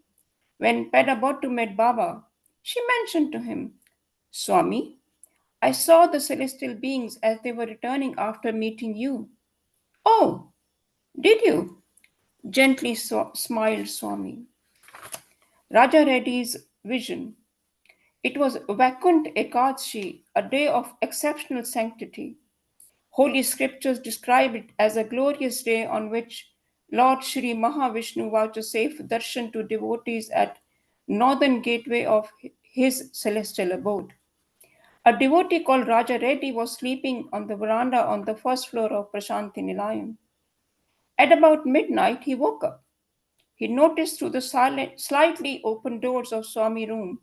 when Pedabotu met Baba, she mentioned to him, Swami, I saw the celestial beings as they were returning after meeting you. Oh, did you? Gently smiled Swami. Raja Reddy's vision. It was Vakunt Ekadashi, a day of exceptional sanctity. Holy scriptures describe it as a glorious day on which Lord Shri Mahavishnu vouchsafed darshan to devotees at northern gateway of his celestial abode. A devotee called Raja Reddy was sleeping on the veranda on the first floor of Prashanti Nilayam. At about midnight, he woke up. He noticed through the slightly open doors of Swami room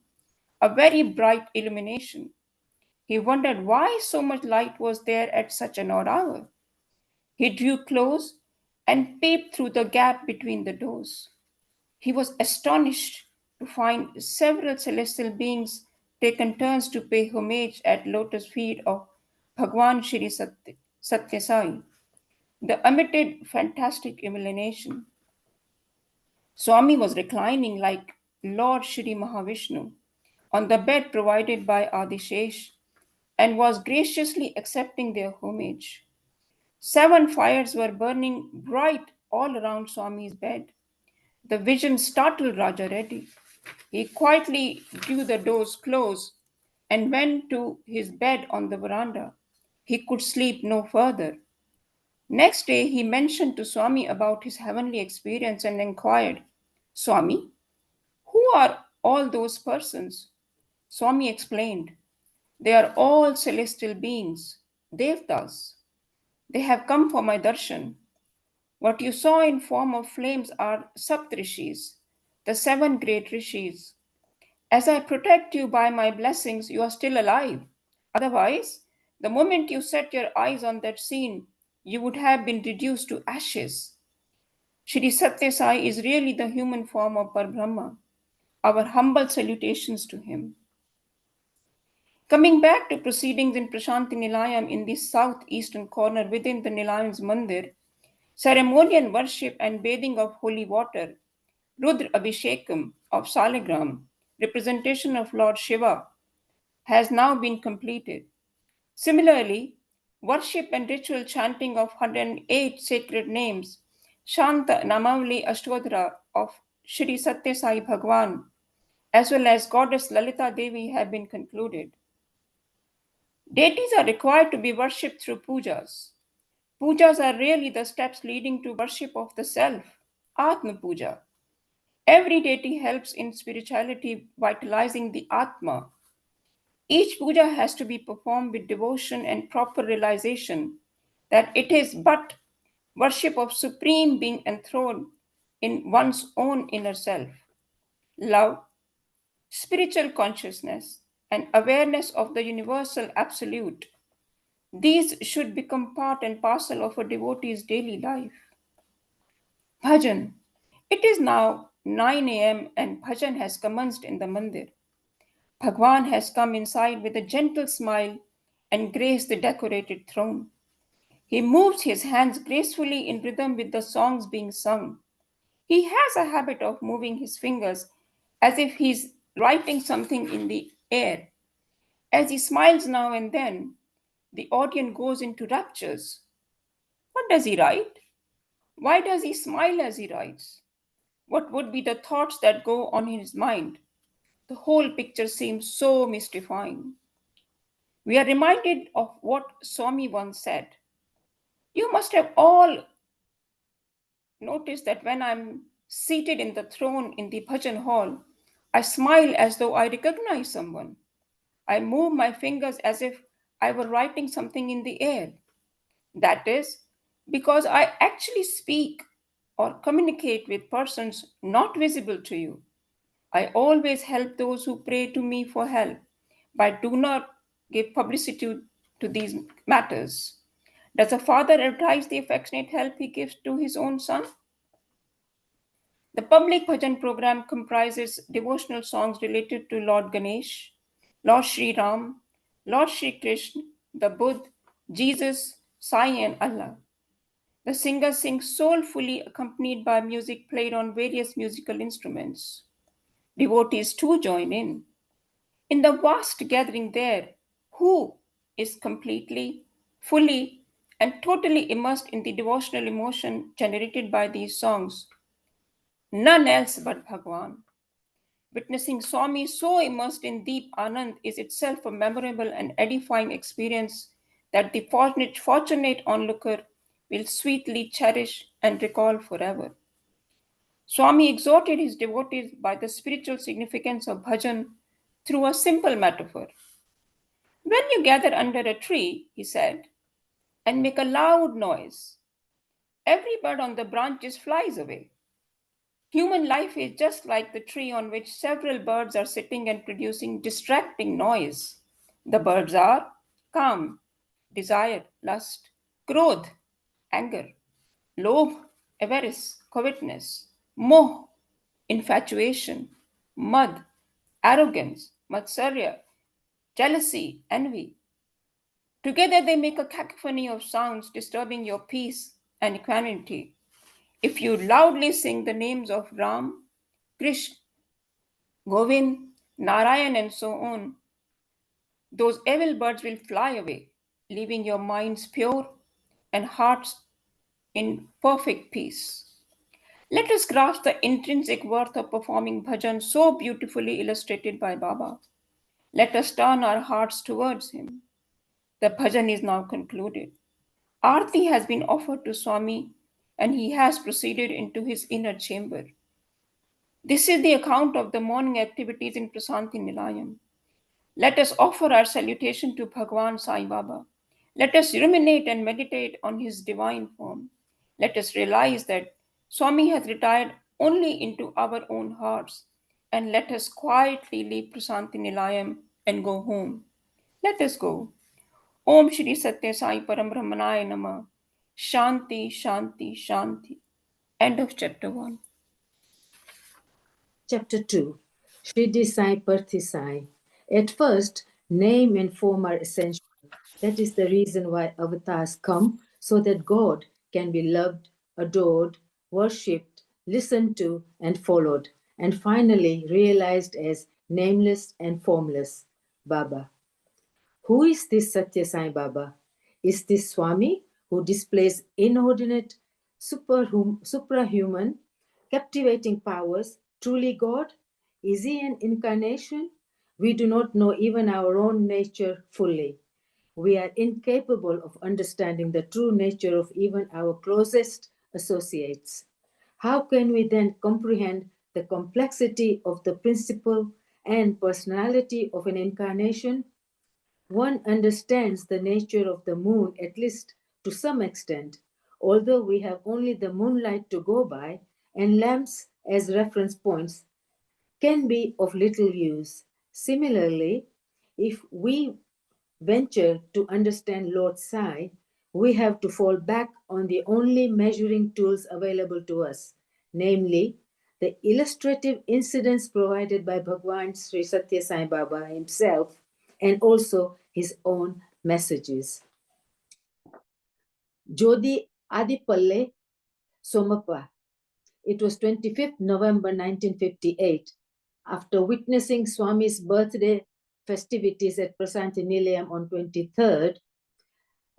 a very bright illumination. He wondered why so much light was there at such an odd hour. He drew close and peeped through the gap between the doors. He was astonished to find several celestial beings taken turns to pay homage at lotus feet of Bhagwan Shri Satya Sai. The emitted fantastic illumination. Swami was reclining like Lord Shri Mahavishnu on the bed provided by Adishesh and was graciously accepting their homage. 7 fires were burning bright all around Swami's bed. The vision startled Raja Reddy. He quietly drew the doors close and went to his bed on the veranda. He could sleep no further. Next day, he mentioned to Swami about his heavenly experience and inquired, Swami, who are all those persons? Swami explained, they are all celestial beings, devtas. They have come for my darshan. What you saw in form of flames are Saptrishis, the 7 great rishis. As I protect you by my blessings, you are still alive. Otherwise, the moment you set your eyes on that scene, you would have been reduced to ashes. Shri Satya Sai is really the human form of Parbrahma. Our humble salutations to him. Coming back to proceedings in Prashanti Nilayam in the southeastern corner within the Nilayam's Mandir, ceremonial worship and bathing of holy water, Rudra Abhishekam of Saligram, representation of Lord Shiva, has now been completed. Similarly, worship and ritual chanting of 108 sacred names, Shanta Namavali Ashtodhara of Shri Satya Sai Bhagwan, as well as Goddess Lalita Devi have been concluded. Deities are required to be worshipped through pujas. Pujas are really the steps leading to worship of the self, Atma Puja. Every deity helps in spirituality, vitalizing the Atma. Each puja has to be performed with devotion and proper realization that it is but worship of Supreme Being enthroned in one's own inner self. Love, spiritual consciousness, and awareness of the universal absolute. These should become part and parcel of a devotee's daily life. Bhajan. It is now 9 a.m. and bhajan has commenced in the mandir. Bhagwan has come inside with a gentle smile and graced the decorated throne. He moves his hands gracefully in rhythm with the songs being sung. He has a habit of moving his fingers as if he's writing something in the air. As he smiles now and then, the audience goes into raptures. What does he write? Why does he smile as he writes? What would be the thoughts that go on in his mind? The whole picture seems so mystifying. We are reminded of what Swami once said. You must have all noticed that when I'm seated in the throne in the bhajan hall, I smile as though I recognize someone. I move my fingers as if I were writing something in the air. That is because I actually speak or communicate with persons not visible to you. I always help those who pray to me for help, but do not give publicity to these matters. Does a father advertise the affectionate help he gives to his own son? The public bhajan program comprises devotional songs related to Lord Ganesh, Lord Sri Ram, Lord Sri Krishna, the Buddha, Jesus, Sai, and Allah. The singers sing soulfully, accompanied by music played on various musical instruments. Devotees too join in. In the vast gathering there, who is completely, fully, and totally immersed in the devotional emotion generated by these songs? None else but Bhagwan. Witnessing Swami so immersed in deep Anand is itself a memorable and edifying experience that the fortunate onlooker will sweetly cherish and recall forever. Swami exhorted his devotees by the spiritual significance of bhajan through a simple metaphor. When you gather under a tree, he said, and make a loud noise, every bird on the branches flies away. Human life is just like the tree on which several birds are sitting and producing distracting noise. The birds are calm, desire, lust, krodh, anger, lobh, avarice, covetousness, moh, infatuation, mad, arrogance, matsarya, jealousy, envy. Together they make a cacophony of sounds disturbing your peace and equanimity. If you loudly sing the names of Ram, Krishna, Govind, Narayan, and so on, those evil birds will fly away, leaving your minds pure and hearts in perfect peace. Let us grasp the intrinsic worth of performing bhajan so beautifully illustrated by Baba. Let us turn our hearts towards him. The bhajan is now concluded. Aarti has been offered to Swami and he has proceeded into his inner chamber. This is the account of the morning activities in Prasanthi Nilayam. Let us offer our salutation to Bhagwan Sai Baba. Let us ruminate and meditate on his divine form. Let us realize that Swami has retired only into our own hearts. And let us quietly leave Prasanthi Nilayam and go home. Let us go. Om Shri Satya Sai Param Brahmanaya Nama. Shanti, Shanti, Shanti. End of chapter 1. Chapter 2. Shridi Sai Parthi Sai. At first, name and form are essential. That is the reason why avatars come, so that God can be loved, adored, worshipped, listened to, and followed, and finally realized as nameless and formless, Baba. Who is this Satya Sai Baba? Is this Swami who displays inordinate, suprahuman, captivating powers, truly God? Is he an incarnation? We do not know even our own nature fully. We are incapable of understanding the true nature of even our closest associates. How can we then comprehend the complexity of the principle and personality of an incarnation? One understands the nature of the moon, at least to some extent, although we have only the moonlight to go by and lamps as reference points. can be of little use. Similarly, if we venture to understand Lord Sai, we have to fall back on the only measuring tools available to us, namely the illustrative incidents provided by Bhagwan Sri Satya Sai Baba himself and also his own messages. Jodi Adipalle Somappa. It was 25th November 1958. After witnessing Swami's birthday festivities at Prasanthi Nilayam on 23rd,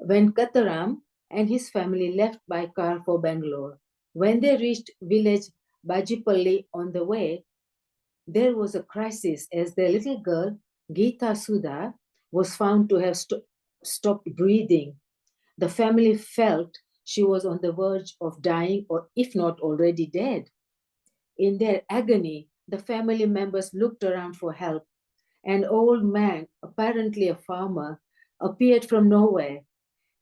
Venkataram and his family left by car for Bangalore. When they reached village Bajipalli on the way, there was a crisis as their little girl, Geeta Sudha, was found to have stopped breathing. The family felt she was on the verge of dying, or if not already dead. In their agony, the family members looked around for help. An old man, apparently a farmer, appeared from nowhere.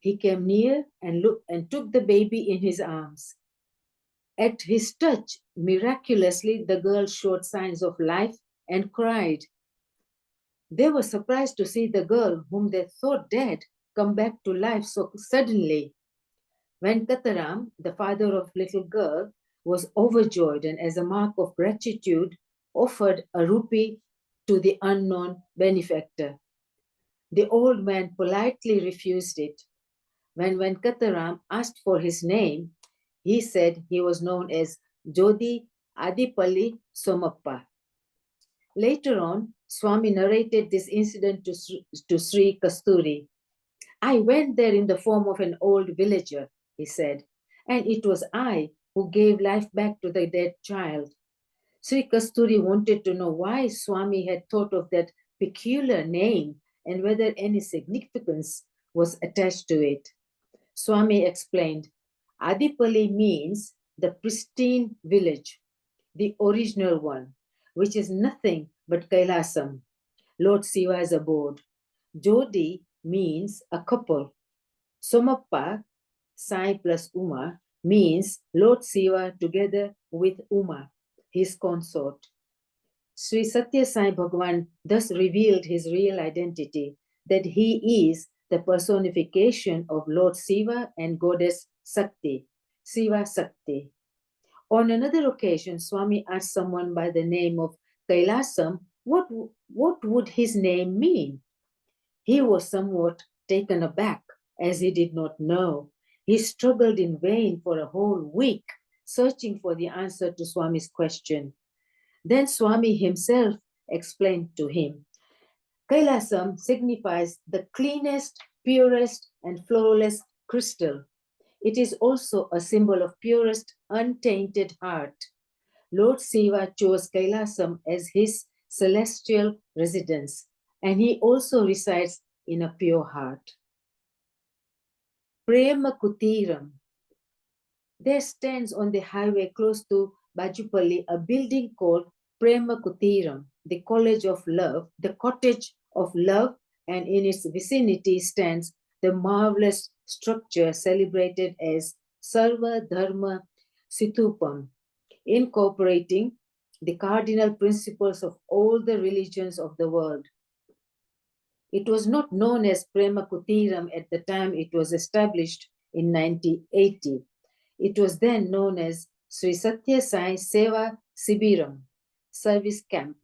He came near and took the baby in his arms. At his touch, miraculously, the girl showed signs of life and cried. They were surprised to see the girl, whom they thought dead, come back to life so suddenly. Venkataram, the father of little girl, was overjoyed and as a mark of gratitude offered a rupee to the unknown benefactor. The old man politely refused it. When Venkataram asked for his name, he said he was known as Jodi Adipalli Somappa. Later on, Swami narrated this incident to Sri Kasturi. I went there in the form of an old villager, he said, and it was I who gave life back to the dead child. Sri Kasturi wanted to know why Swami had thought of that peculiar name and whether any significance was attached to it. Swami explained, Adipalli means the pristine village, the original one, which is nothing but Kailasam, Lord Shiva's abode. Jodi means a couple. Somappa, Sai plus Uma, means Lord Shiva together with Uma, his consort. Sri Satya Sai Bhagavan thus revealed his real identity, that he is the personification of Lord Shiva and Goddess Sakti, Shiva Sakti. On another occasion, Swami asked someone by the name of Kailasam what would his name mean. He was somewhat taken aback, as he did not know. He struggled in vain for a whole week, searching for the answer to Swami's question. Then Swami himself explained to him. Kailasam signifies the cleanest, purest, and flawless crystal. It is also a symbol of purest, untainted heart. Lord Shiva chose Kailasam as his celestial residence, and he also resides in a pure heart. Prema Kutiram. There stands on the highway close to Bajupalli a building called Prema Kutiram, the College of Love, the Cottage of Love, and in its vicinity stands the marvelous structure celebrated as Sarva Dharma Situpam, incorporating the cardinal principles of all the religions of the world. It was not known as Prema Kutiram at the time it was established in 1980. It was then known as Sri Satya Sai Seva Sibiram, service camp.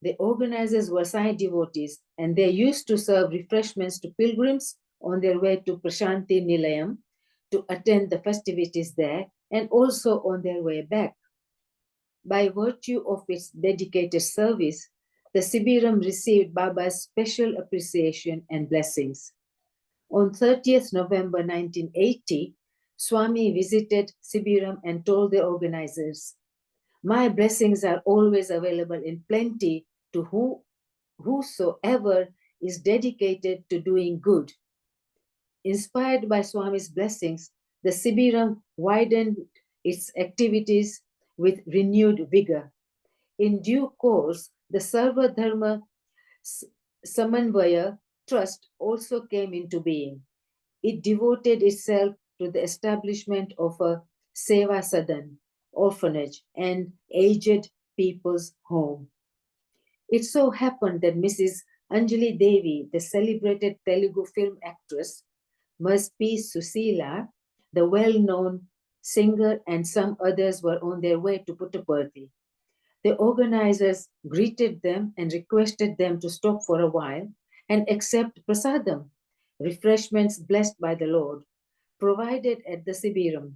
The organizers were Sai devotees and they used to serve refreshments to pilgrims on their way to Prasanthi Nilayam to attend the festivities there and also on their way back. By virtue of its dedicated service, the Sibiram received Baba's special appreciation and blessings. On 30th November 1980, Swami visited Sibiram and told the organizers, my blessings are always available in plenty to whosoever is dedicated to doing good. Inspired by Swami's blessings, the Sibiram widened its activities with renewed vigor. In due course, the Sarva Dharma Samanvaya Trust also came into being. It devoted itself to the establishment of a Seva Sadan, orphanage, and aged people's home. It so happened that Mrs. Anjali Devi, the celebrated Telugu film actress, Ms. P. Susila, the well-known singer, and some others were on their way to Puttaparthi. The organizers greeted them and requested them to stop for a while and accept prasadam, refreshments blessed by the Lord, provided at the Sibiram.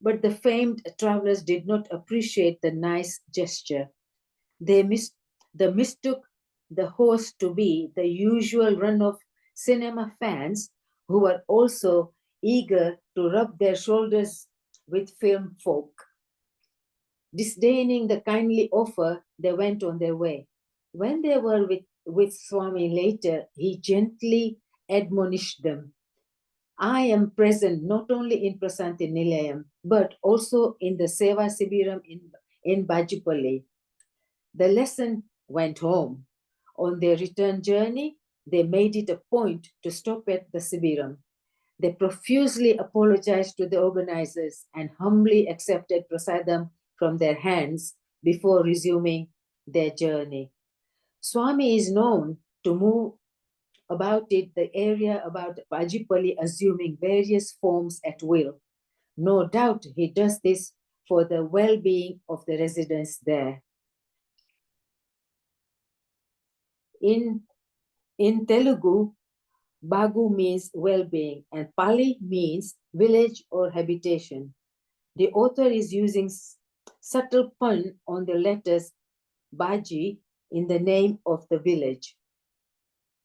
But the famed travelers did not appreciate the nice gesture. They mistook the host to be the usual run of cinema fans who were also eager to rub their shoulders with film folk. Disdaining the kindly offer, they went on their way. When they were with Swami later, he gently admonished them. I am present not only in Prasanthi Nilayam, but also in the Seva Sibiram in Bajipalli. The lesson went home. On their return journey, they made it a point to stop at the Sibiram. They profusely apologized to the organizers and humbly accepted prasadam from their hands before resuming their journey. Swami is known to move about the area about Bajipalli, assuming various forms at will. No doubt he does this for the well-being of the residents there. In Telugu, Bagu means well-being and Pali means village or habitation. The author is using subtle pun on the letters Baji in the name of the village.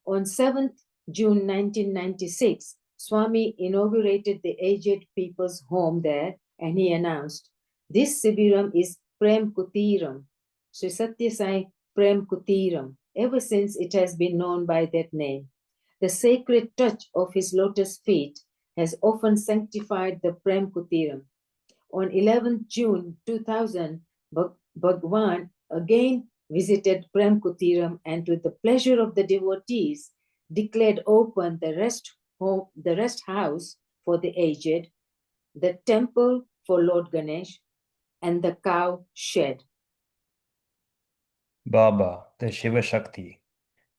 On 7th June 1996, Swami inaugurated the aged people's home there and he announced, this Sibiram is Prem Kutiram, Sri Satya Sai Prem Kutiram, ever since it has been known by that name. The sacred touch of his lotus feet has often sanctified the Prem Kutiram. On 11th June 2000, Bhagwan again visited Prem Kutiram and to the pleasure of the devotees declared open the rest house for the aged, the temple for Lord Ganesh, and the cow shed. Baba, the Shiva Shakti.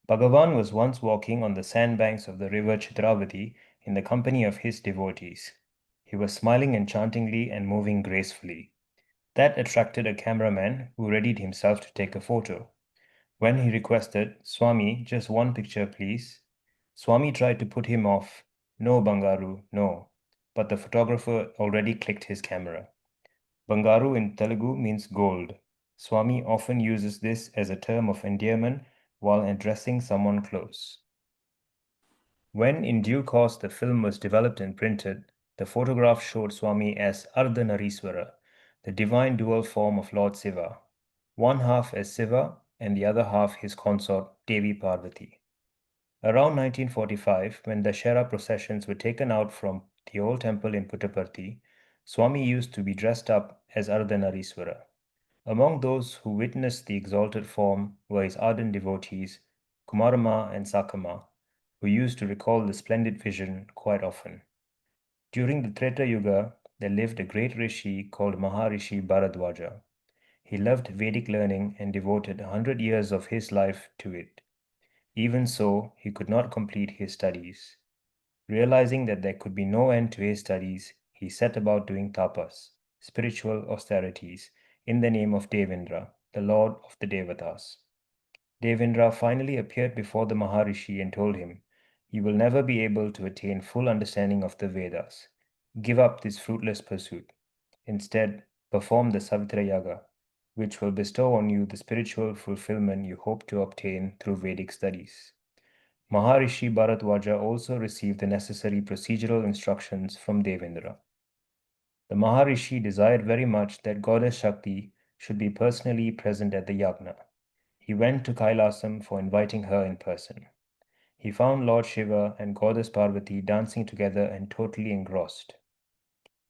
Bhagavan was once walking on the sandbanks of the river Chitravati in the company of his devotees. He was smiling enchantingly and moving gracefully. That attracted a cameraman who readied himself to take a photo. When he requested, Swami, just one picture please, Swami tried to put him off. No, Bangaru, no. But the photographer already clicked his camera. Bangaru in Telugu means gold. Swami often uses this as a term of endearment while addressing someone close. When in due course the film was developed and printed, the photograph showed Swami as Ardhanariswara, the divine dual form of Lord Siva, one half as Siva and the other half his consort Devi Parvati. Around 1945, when the Dashera processions were taken out from the old temple in Puttaparthi, Swami used to be dressed up as Ardhanariswara. Among those who witnessed the exalted form were his ardent devotees, Kumarama and Sakama, who used to recall the splendid vision quite often. During the Treta Yuga, there lived a great rishi called Maharishi Bharadwaja. He loved Vedic learning and devoted 100 years of his life to it. Even so, he could not complete his studies. Realizing that there could be no end to his studies, he set about doing tapas, spiritual austerities, in the name of Devendra, the lord of the Devatas. Devendra finally appeared before the Maharishi and told him, "You will never be able to attain full understanding of the Vedas. Give up this fruitless pursuit. Instead, perform the Savitra Yaga, which will bestow on you the spiritual fulfillment you hope to obtain through Vedic studies." Maharishi Bharadwaja also received the necessary procedural instructions from Devendra. The Maharishi desired very much that Goddess Shakti should be personally present at the yagna. He went to Kailasam for inviting her in person. He found Lord Shiva and Goddess Parvati dancing together and totally engrossed.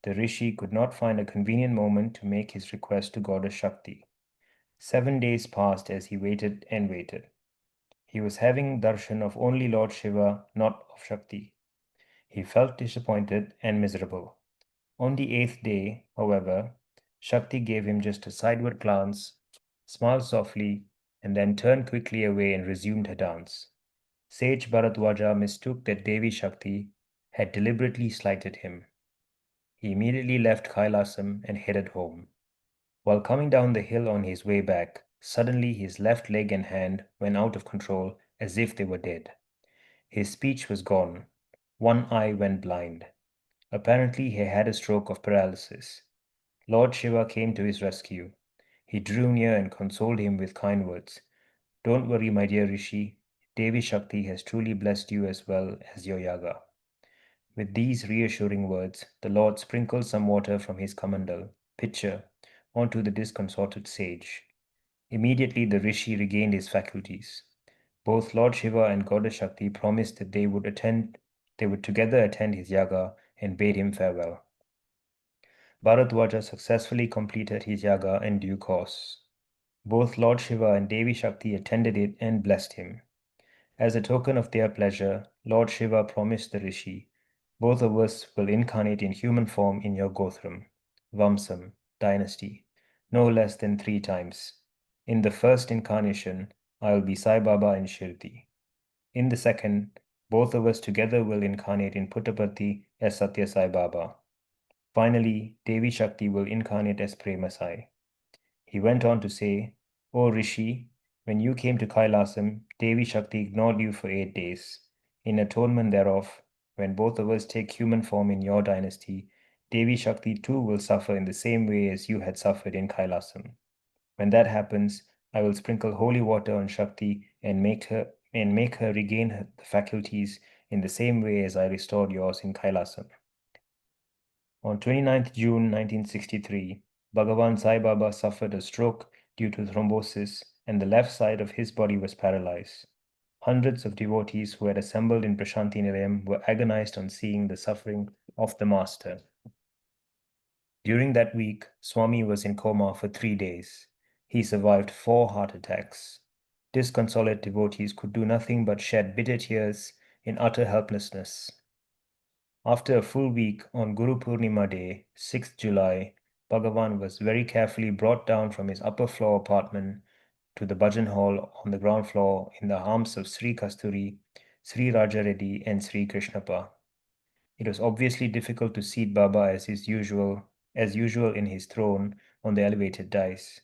The rishi could not find a convenient moment to make his request to Goddess Shakti. 7 days passed as he waited and waited. He was having darshan of only Lord Shiva, not of Shakti. He felt disappointed and miserable. On the 8th day, however, Shakti gave him just a sideward glance smiled softly, and then turned quickly away and resumed her dance. Sage Bharadwaja mistook that Devi Shakti had deliberately slighted him. He immediately left Kailasam and headed home. While coming down the hill on his way back, suddenly his left leg and hand went out of control as if they were dead. His speech was gone. One eye went blind. Apparently, he had a stroke of paralysis. Lord Shiva came to his rescue. He drew near and consoled him with kind words. Don't worry, my dear Rishi. Devi Shakti has truly blessed you as well as your yaga. With these reassuring words, the Lord sprinkled some water from his kamandal, pitcher, onto the disconcerted sage. Immediately the Rishi regained his faculties. Both Lord Shiva and Goddess Shakti promised that they would together attend his yaga and bade him farewell. Bharadwaja successfully completed his yaga in due course. Both Lord Shiva and Devi Shakti attended it and blessed him. As a token of their pleasure, Lord Shiva promised the Rishi, both of us will incarnate in human form in your Gothram, Vamsam, dynasty, no less than 3 times. In the first incarnation, I will be Sai Baba in Shirdi. In the second, both of us together will incarnate in Puttaparthi as Satya Sai Baba. Finally, Devi Shakti will incarnate as Prema Sai. He went on to say, O Rishi, when you came to Kailasam, Devi Shakti ignored you for 8 days. In atonement thereof, when both of us take human form in your dynasty, Devi Shakti too will suffer in the same way as you had suffered in Kailasam. When that happens, I will sprinkle holy water on Shakti and make her regain the faculties in the same way as I restored yours in Kailasam. On 29th June 1963, Bhagavan Sai Baba suffered a stroke due to thrombosis and the left side of his body was paralyzed. Hundreds of devotees who had assembled in Prashanti Nilayam were agonized on seeing the suffering of the Master. During that week, Swami was in coma for 3 days. He survived 4 heart attacks. Disconsolate devotees could do nothing but shed bitter tears in utter helplessness. After a full week, on Guru Purnima Day, 6th July, Bhagavan was very carefully brought down from his upper floor apartment to the bhajan hall on the ground floor in the arms of Sri Kasturi, Sri Raja Reddy, and Sri Krishnappa. It was obviously difficult to seat Baba as usual in his throne on the elevated dais.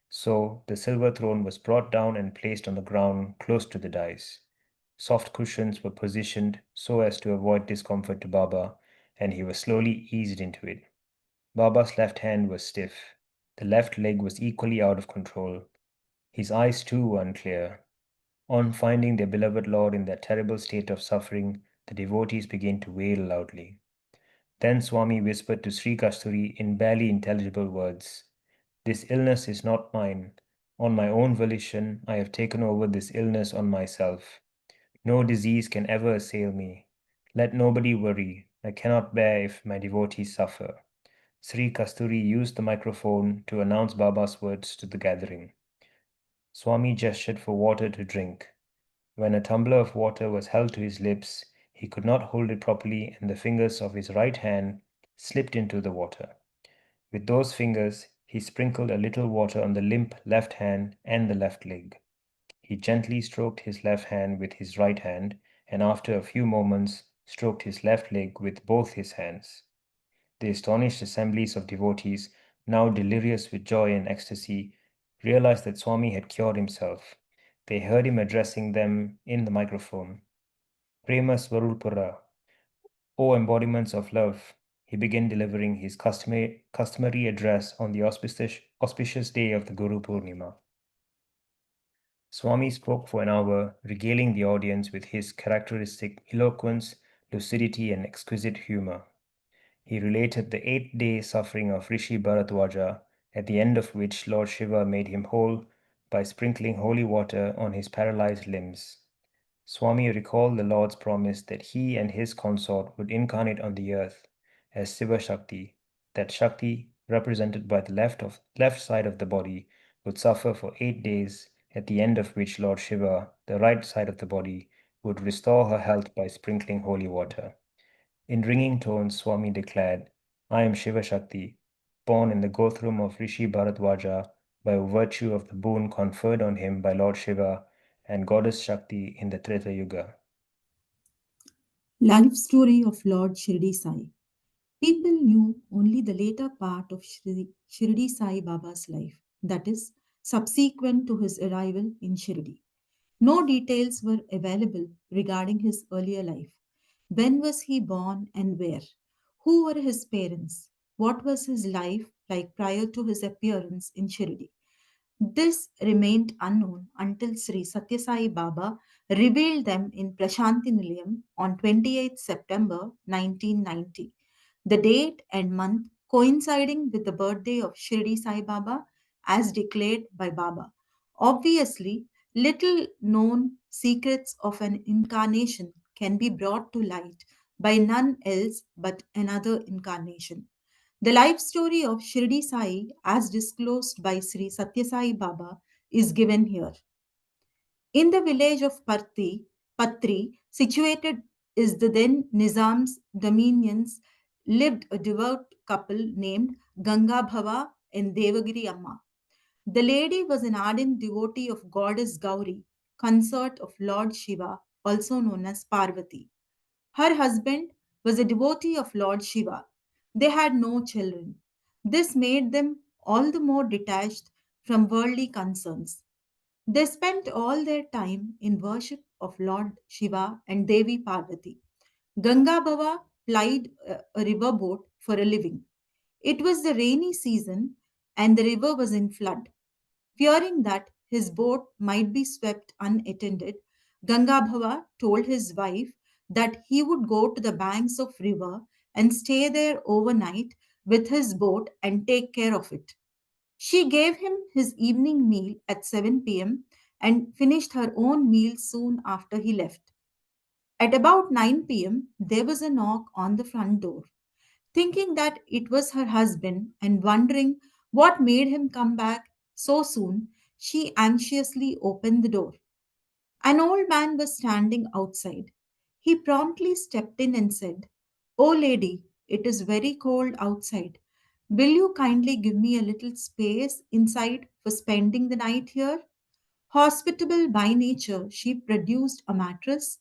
So the silver throne was brought down and placed on the ground close to the dais. Soft cushions were positioned so as to avoid discomfort to Baba, and he was slowly eased into it. Baba's left hand was stiff. The left leg was equally out of control. His eyes too were unclear. On finding their beloved Lord in that terrible state of suffering, the devotees began to wail loudly. Then Swami whispered to Sri Kasturi in barely intelligible words, "This illness is not mine. On my own volition, I have taken over this illness on myself. No disease can ever assail me. Let nobody worry. I cannot bear if my devotees suffer." Sri Kasturi used the microphone to announce Baba's words to the gathering. Swami gestured for water to drink. When a tumbler of water was held to his lips, he could not hold it properly, and the fingers of his right hand slipped into the water. With those fingers, he sprinkled a little water on the limp left hand and the left leg. He gently stroked his left hand with his right hand, and after a few moments, stroked his left leg with both his hands. The astonished assemblies of devotees, now delirious with joy and ecstasy, realized that Swami had cured himself. They heard him addressing them in the microphone. "Prema Svarupura, O embodiments of love," he began delivering his customary address on the auspicious day of the Guru Purnima. Swami spoke for an hour, regaling the audience with his characteristic eloquence, lucidity, and exquisite humor. He related the 8-day suffering of Rishi Bharadwaja, at the end of which Lord Shiva made him whole by sprinkling holy water on his paralyzed limbs. Swami recalled the Lord's promise that he and his consort would incarnate on the earth as Siva Shakti, that Shakti, represented by the left side of the body, would suffer for 8 days, at the end of which Lord Shiva, the right side of the body, would restore her health by sprinkling holy water. In ringing tones, Swami declared, "I am Shiva Shakti, born in the Gothram of Rishi Bharadwaja, by virtue of the boon conferred on him by Lord Shiva and Goddess Shakti in the Treta Yuga. Life story of Lord Shirdi Sai. People knew only the later part of Shirdi Sai Baba's life, that is, subsequent to his arrival in Shirdi. No details were available regarding his earlier life. When was he born and where? Who were his parents? What was his life like prior to his appearance in Shirdi? This remained unknown until Sri Satya Sai Baba revealed them in Prashanti Nilayam on 28 September 1990. The date and month coinciding with the birthday of Shirdi Sai Baba as declared by Baba. Obviously, little known secrets of an incarnation can be brought to light by none else but another incarnation. The life story of Shirdi Sai, as disclosed by Sri Satya Sai Baba, is given here. In the village of Patri, situated is the then Nizam's dominions, lived a devout couple named Ganga Bhava and Devagiri Amma. The lady was an ardent devotee of goddess Gauri, consort of Lord Shiva, also known as Parvati. Her husband was a devotee of Lord Shiva. They had no children. This made them all the more detached from worldly concerns. They spent all their time in worship of Lord Shiva and Devi Parvati. Ganga Bhava plied a river boat for a living. It was the rainy season and the river was in flood. Fearing that his boat might be swept unattended, Gangabhava told his wife that he would go to the banks of river and stay there overnight with his boat and take care of it. She gave him his evening meal at 7 p.m. and finished her own meal soon after he left. At about 9 p.m., there was a knock on the front door. Thinking that it was her husband and wondering what made him come back so soon, she anxiously opened the door. An old man was standing outside. He promptly stepped in and said, "Oh, lady, it is very cold outside. Will you kindly give me a little space inside for spending the night here?" Hospitable by nature, she produced a mattress,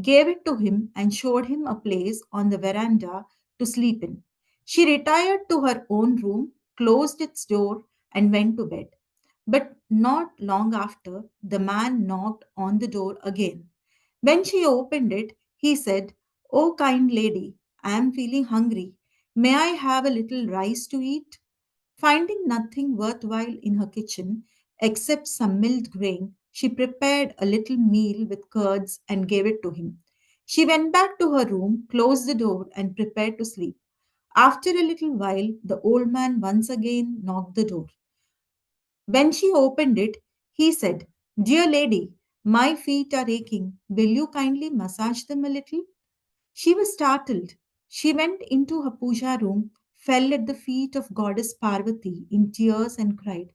gave it to him, and showed him a place on the veranda to sleep in. She retired to her own room, closed its door, and went to bed. But not long after, the man knocked on the door again. When she opened it, he said, "Oh, kind lady, I am feeling hungry. May I have a little rice to eat?" Finding nothing worthwhile in her kitchen except some milled grain, she prepared a little meal with curds and gave it to him. She went back to her room, closed the door, and prepared to sleep. After a little while, the old man once again knocked the door. When she opened it, he said, "Dear lady, my feet are aching. Will you kindly massage them a little?" She was startled. She went into her puja room, fell at the feet of Goddess Parvati in tears, and cried,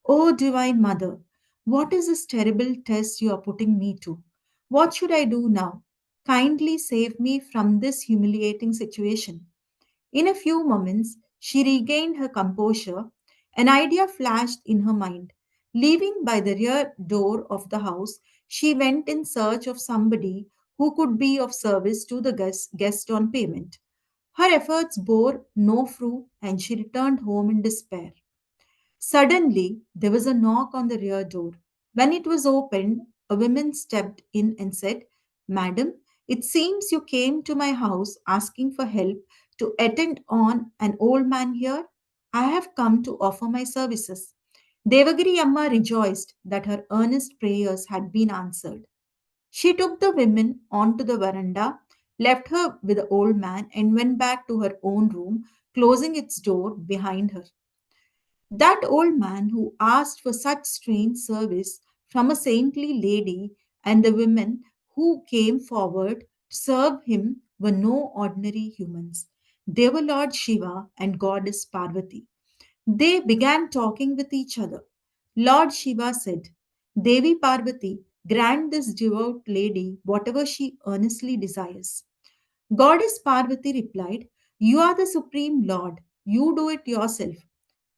"Oh, Divine Mother, what is this terrible test you are putting me to? What should I do now? Kindly save me from this humiliating situation." In a few moments, she regained her composure. An idea flashed in her mind. Leaving by the rear door of the house, she went in search of somebody who could be of service to the guest on payment. Her efforts bore no fruit and she returned home in despair. Suddenly, there was a knock on the rear door. When it was opened, a woman stepped in and said, "Madam, it seems you came to my house asking for help to attend on an old man here. I have come to offer my services." Devagiri Amma rejoiced that her earnest prayers had been answered. She took the woman onto the veranda, left her with the old man, and went back to her own room, closing its door behind her. That old man who asked for such strange service from a saintly lady and the women who came forward to serve him were no ordinary humans. They were Lord Shiva and Goddess Parvati. They began talking with each other. Lord Shiva said, "Devi Parvati, grant this devout lady whatever she earnestly desires." Goddess Parvati replied, "You are the Supreme Lord. You do it yourself."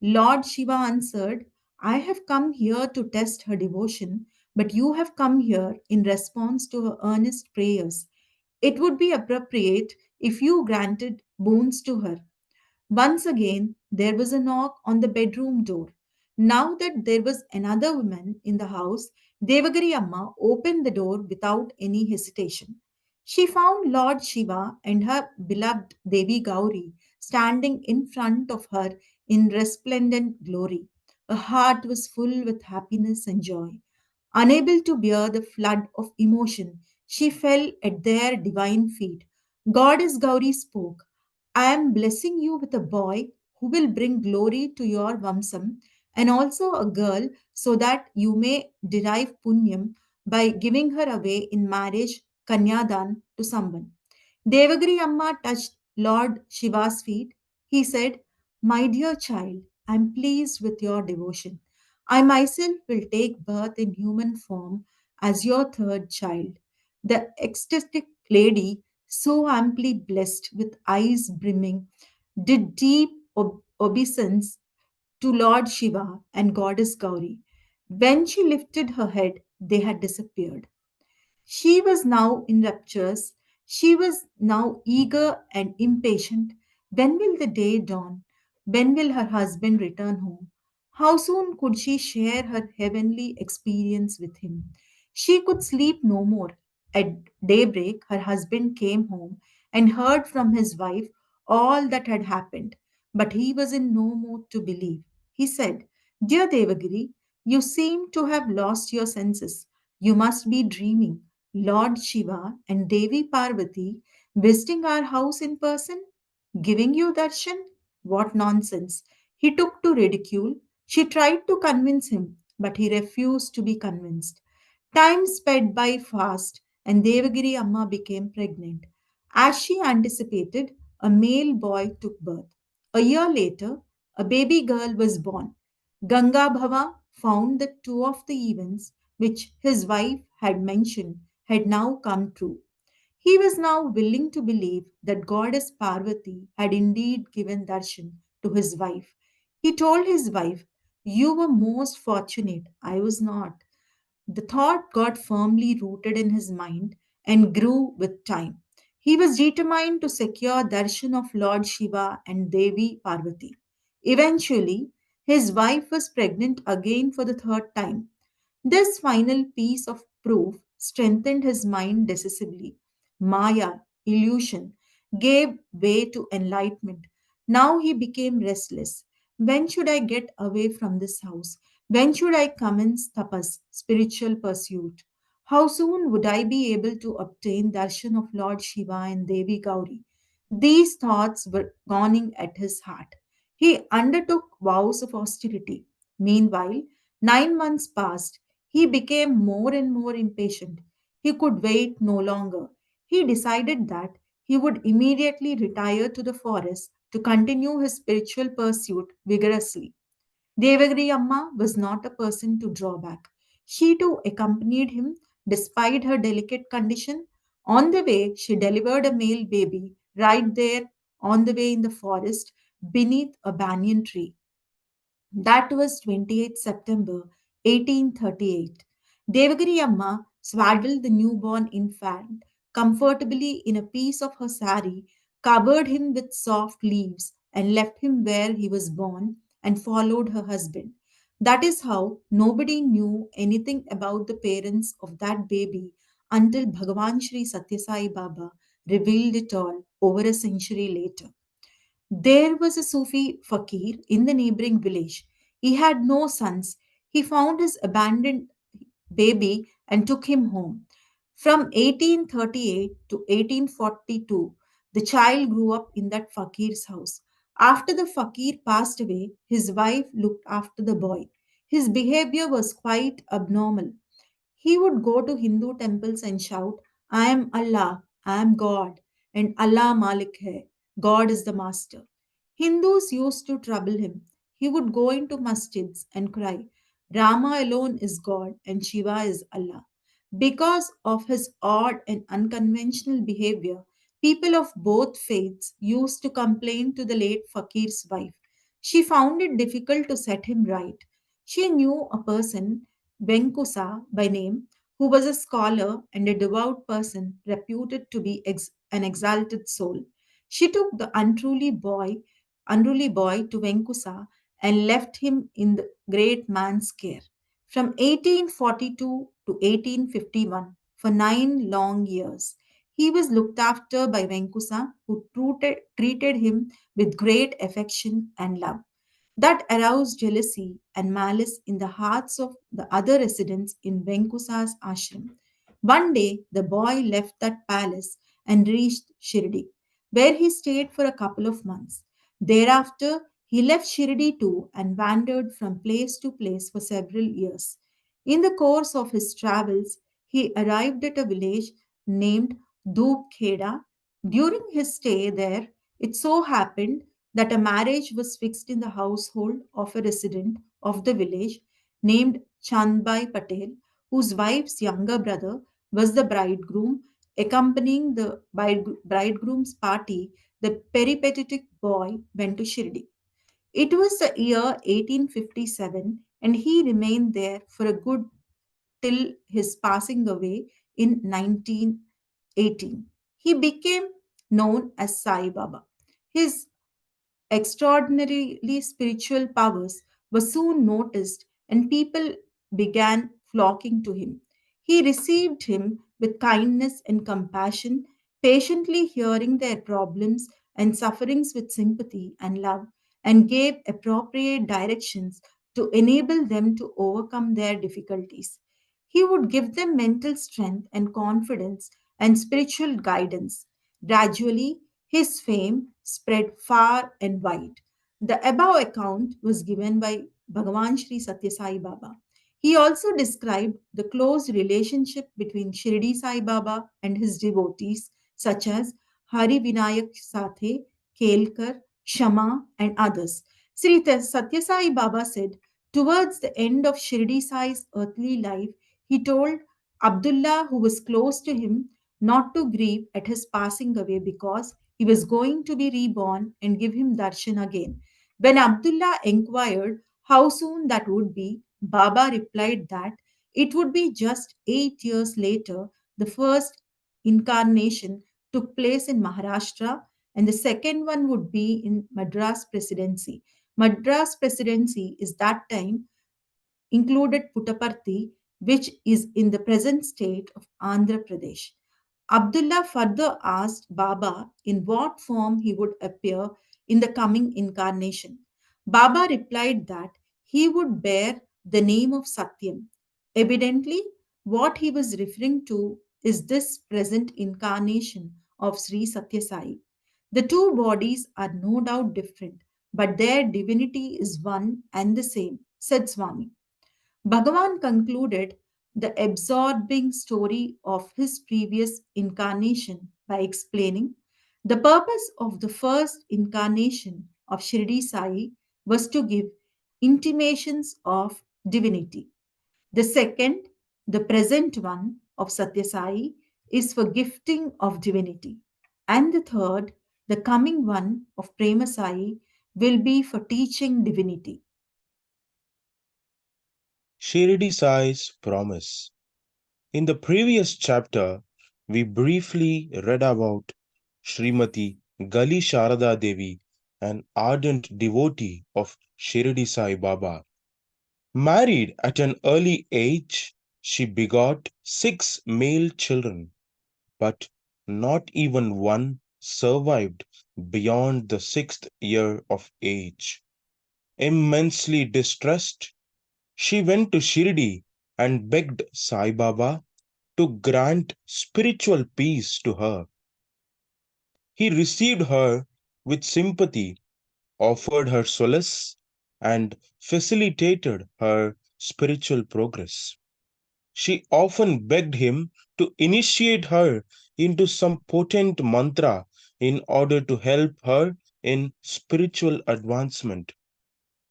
Lord Shiva answered, I have come here to test her devotion, but you have come here in response to her earnest prayers. It would be appropriate if you granted boons to her. Once again, there was a knock on the bedroom door. Now that there was another woman in the house, Devagiri Amma opened the door without any hesitation. She found Lord Shiva and her beloved Devi Gauri standing in front of her in resplendent glory. Her heart was full with happiness and joy. Unable to bear the flood of emotion, she fell at their divine feet. Goddess Gauri spoke. I am blessing you with a boy who will bring glory to your Vamsam and also a girl so that you may derive punyam by giving her away in marriage, Kanyadan, to someone. Devagiri Amma touched Lord Shiva's feet. He said, My dear child, I am pleased with your devotion. I myself will take birth in human form as your third child. The ecstatic lady, so amply blessed with eyes brimming, did deep obeisance to Lord Shiva and Goddess Gauri. When she lifted her head, they had disappeared. She was now in raptures. She was now eager and impatient. When will the day dawn? When will her husband return home? How soon could she share her heavenly experience with him? She could sleep no more. At daybreak, her husband came home and heard from his wife all that had happened. But he was in no mood to believe. He said, Dear Devagiri, you seem to have lost your senses. You must be dreaming. Lord Shiva and Devi Parvati visiting our house in person, giving you darshan? What nonsense! He took to ridicule. She tried to convince him, but he refused to be convinced. Time sped by fast, and Devagiri Amma became pregnant. As she anticipated, a male boy took birth. A year later, a baby girl was born. Ganga Bhava found that two of the events which his wife had mentioned had now come true. He was now willing to believe that Goddess Parvati had indeed given darshan to his wife. He told his wife, You were most fortunate, I was not. The thought got firmly rooted in his mind and grew with time. He was determined to secure darshan of Lord Shiva and Devi Parvati. Eventually, his wife was pregnant again for the third time. This final piece of proof strengthened his mind decisively. Maya, illusion, gave way to enlightenment. Now he became restless. When should I get away from this house? When should I commence tapas, spiritual pursuit? How soon would I be able to obtain darshan of Lord Shiva and Devi Gauri? These thoughts were gnawing at his heart. He undertook vows of austerity. Meanwhile, 9 months passed. He became more and more impatient. He could wait no longer. He decided that he would immediately retire to the forest to continue his spiritual pursuit vigorously. Devagiri Amma was not a person to draw back. She too accompanied him despite her delicate condition. On the way, she delivered a male baby right there on the way in the forest beneath a banyan tree. That was 28th September 1838. Devagiri Amma swaddled the newborn infant comfortably in a piece of her sari, covered him with soft leaves, and left him where he was born and followed her husband. That is how nobody knew anything about the parents of that baby until Bhagavan Sri Satya Sai Baba revealed it all over a century later. There was a Sufi fakir in the neighboring village. He had no sons. He found his abandoned baby and took him home. From 1838 to 1842, the child grew up in that fakir's house. After the fakir passed away, his wife looked after the boy. His behavior was quite abnormal. He would go to Hindu temples and shout, I am Allah, I am God, and Allah Malik hai. God is the master. Hindus used to trouble him. He would go into masjids and cry, Rama alone is God and Shiva is Allah. Because of his odd and unconventional behavior, people of both faiths used to complain to the late fakir's wife. She found it difficult to set him right. She knew a person, Venkusa by name, who was a scholar and a devout person reputed to be an exalted soul. She took the unruly boy to Venkusa and left him in the great man's care. From 1842 to 1851, for 9 long years, he was looked after by Venkusa, who treated him with great affection and love. That aroused jealousy and malice in the hearts of the other residents in Venkusa's ashram. One day, the boy left that palace and reached Shirdi, where he stayed for a couple of months. Thereafter, he left Shirdi too and wandered from place to place for several years. In the course of his travels, he arrived at a village named Dhupkheda. During his stay there, it so happened that a marriage was fixed in the household of a resident of the village named Chandbai Patel, whose wife's younger brother was the bridegroom. Accompanying the bridegroom's party, the peripatetic boy went to Shirdi. It was the year 1857, and he remained there for a good till his passing away in 1918. He became known as Sai Baba. His extraordinarily spiritual powers were soon noticed and people began flocking to him. He received him with kindness and compassion, patiently hearing their problems and sufferings with sympathy and love, and gave appropriate directions to enable them to overcome their difficulties. He would give them mental strength and confidence and spiritual guidance. Gradually, his fame spread far and wide. The above account was given by Bhagavan Sri Satya Sai Baba. He also described the close relationship between Shirdi Sai Baba and his devotees, such as Hari Vinayak Sathe, Kelkar, Shama, and others. Sri Satya Sai Baba said, towards the end of Shirdi Sai's earthly life, he told Abdullah, who was close to him, not to grieve at his passing away because he was going to be reborn and give him darshan again. When Abdullah inquired how soon that would be, Baba replied that it would be just 8 years later. The first incarnation took place in Maharashtra, and the second one would be in Madras Presidency. Madras Presidency is that time included Puttaparthi, which is in the present state of Andhra Pradesh. Abdullah further asked Baba in what form he would appear in the coming incarnation. Baba replied that he would bear the name of Satyam. Evidently, what he was referring to is this present incarnation of Sri Satya Sai. The two bodies are no doubt different, but their divinity is one and the same, said Swami. Bhagavan concluded the absorbing story of his previous incarnation by explaining the purpose of the first incarnation of Shirdi Sai was to give intimations of divinity. The second, the present one of Satya Sai, is for gifting of divinity. And the third, the coming one of Prema Sai, will be for teaching divinity. Shirdi Sai's promise. In the previous chapter, we briefly read about Srimati Gali Sharada Devi, an ardent devotee of Shirdi Sai Baba. Married at an early age, she begot 6 male children, but not even one survived beyond the 6th year of age. Immensely distressed, she went to Shirdi and begged Sai Baba to grant spiritual peace to her. He received her with sympathy, offered her solace, and facilitated her spiritual progress. She often begged him to initiate her into some potent mantra in order to help her in spiritual advancement.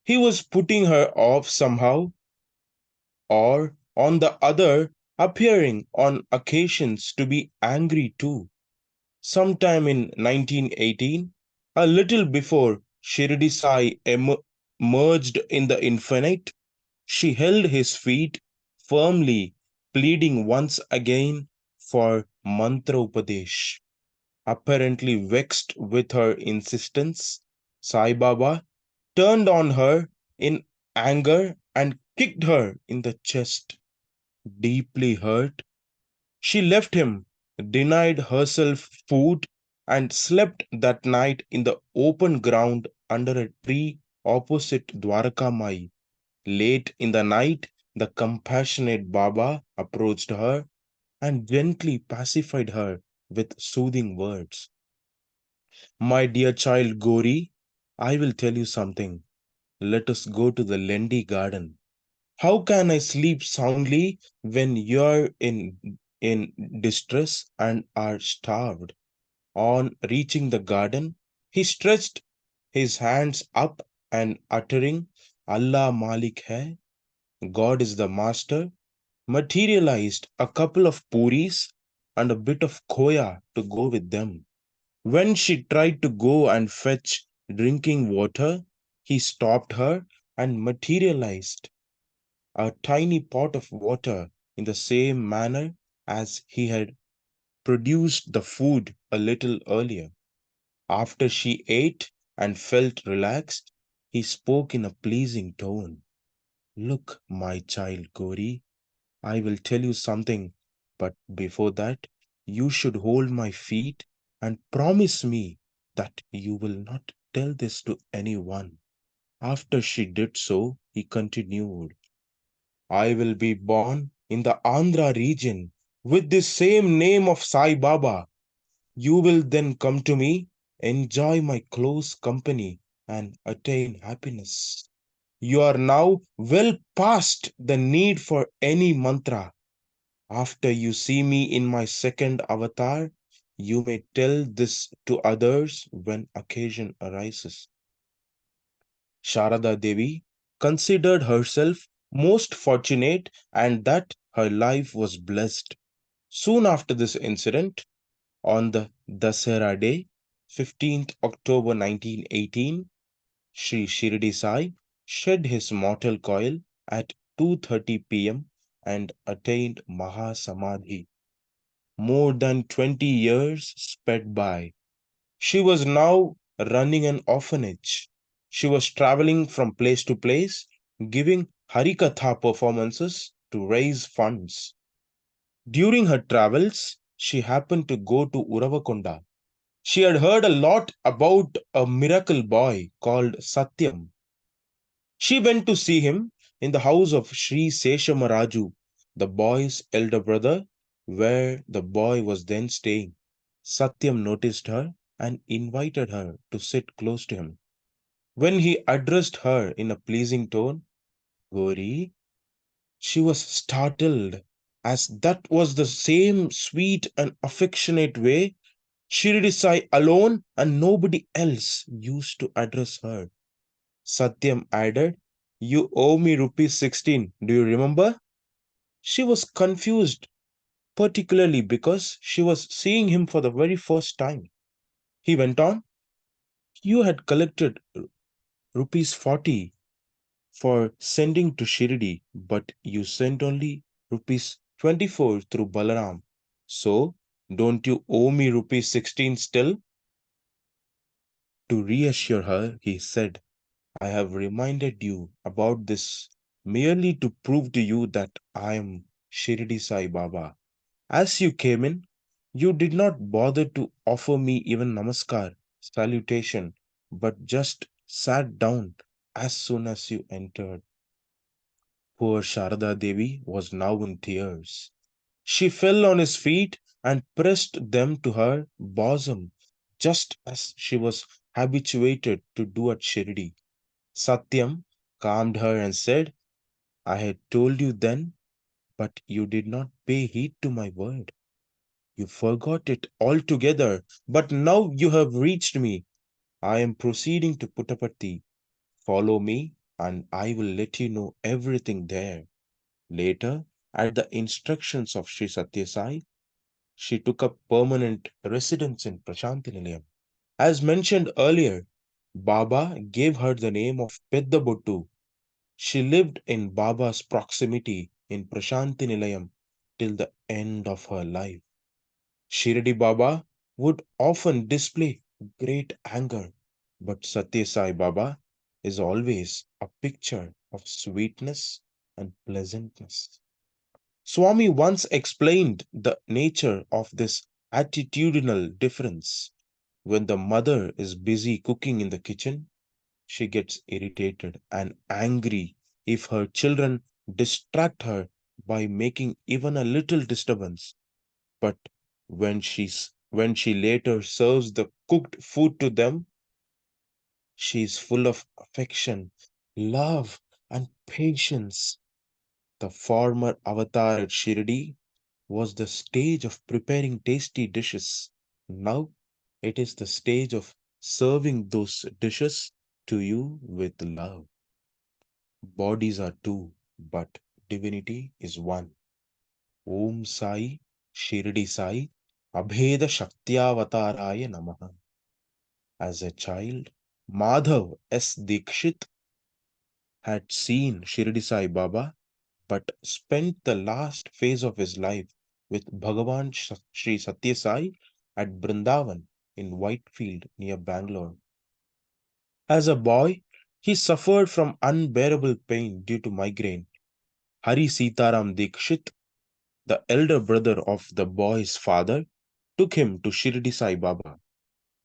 He was putting her off somehow, or on the other, appearing on occasions to be angry too. Sometime in 1918, a little before Shirdi Sai merged in the infinite, She held his feet firmly, pleading once again for mantra upadesh. Apparently vexed with her insistence, Sai Baba turned on her in anger and kicked her in the chest. Deeply hurt, she left him, denied herself food, and slept that night in the open ground under a tree opposite Dwarka Mai. Late in the night, the compassionate Baba approached her and gently pacified her with soothing words. My dear child Gori, I will tell you something. Let us go to the Lendi garden. How can I sleep soundly when you're in distress and are starved? On reaching the garden, he stretched his hands up and uttering Allah Malik hai, God is the master, materialized a couple of puris and a bit of khoya to go with them. When she tried to go and fetch drinking water, he stopped her and materialized a tiny pot of water in the same manner as he had produced the food a little earlier. After she ate and felt relaxed, he spoke in a pleasing tone. Look, my child Gori, I will tell you something, but before that, you should hold my feet and promise me that you will not tell this to anyone. After she did so, he continued, I will be born in the Andhra region with the same name of Sai Baba. You will then come to me, enjoy my close company, and attain happiness. You are now well past the need for any mantra. After you see me in my second avatar, you may tell this to others when occasion arises. Sharada Devi considered herself most fortunate and that her life was blessed. Soon after this incident, on the Dasera day, 15th October 1918, Sri Shirdi Sai shed his mortal coil at 2:30 p.m. and attained Mahasamadhi. More than 20 years sped by. She was now running an orphanage. She was traveling from place to place, giving Harikatha performances to raise funds. During her travels, she happened to go to Uravakonda. She had heard a lot about a miracle boy called Satyam. She went to see him in the house of Sri Seshamaraju, the boy's elder brother, where the boy was then staying. Satyam noticed her and invited her to sit close to him. When he addressed her in a pleasing tone, Gauri, she was startled, as that was the same sweet and affectionate way Shirdi Sai alone and nobody else used to address her. Satyam added, You owe me rupees 16. Do you remember? She was confused, particularly because she was seeing him for the very first time. He went on, You had collected rupees 40 for sending to Shirdi, but you sent only rupees 24 through Balaram. So, don't you owe me rupees 16 still? To reassure her, he said, I have reminded you about this merely to prove to you that I am Shirdi Sai Baba. As you came in, you did not bother to offer me even namaskar, salutation, but just sat down as soon as you entered. Poor Sharada Devi was now in tears. She fell on his feet and pressed them to her bosom, just as she was habituated to do at Shirdi. Satyam calmed her and said, I had told you then, but you did not pay heed to my word. You forgot it altogether, but now you have reached me. I am proceeding to Puttaparthi. Follow me, and I will let you know everything there. Later, at the instructions of Sri Satya Sai, she took up permanent residence in Prashantinilayam. As mentioned earlier, Baba gave her the name of Peddabottu. She lived in Baba's proximity in Prashanti Nilayam till the end of her life. Shirdi Baba would often display great anger, but Satya Sai Baba is always a picture of sweetness and pleasantness. Swami once explained the nature of this attitudinal difference. When the mother is busy cooking in the kitchen, she gets irritated and angry if her children distract her by making even a little disturbance. But when she later serves the cooked food to them, she is full of affection, love, and patience. The former avatar at Shirdi was the stage of preparing tasty dishes. Now it is the stage of serving those dishes to you with love. Bodies are two, but divinity is one. Om Sai, Shirdi Sai, Abheda Shaktyavatāraya Namaha. As a child, Madhav S. Dikshit had seen Shirdi Sai Baba but spent the last phase of his life with Bhagavan Sri Satya Sai at Brindavan in Whitefield near Bangalore. As a boy, he suffered from unbearable pain due to migraine. Hari Sitaram Dikshit, the elder brother of the boy's father, took him to Shirdi Sai Baba.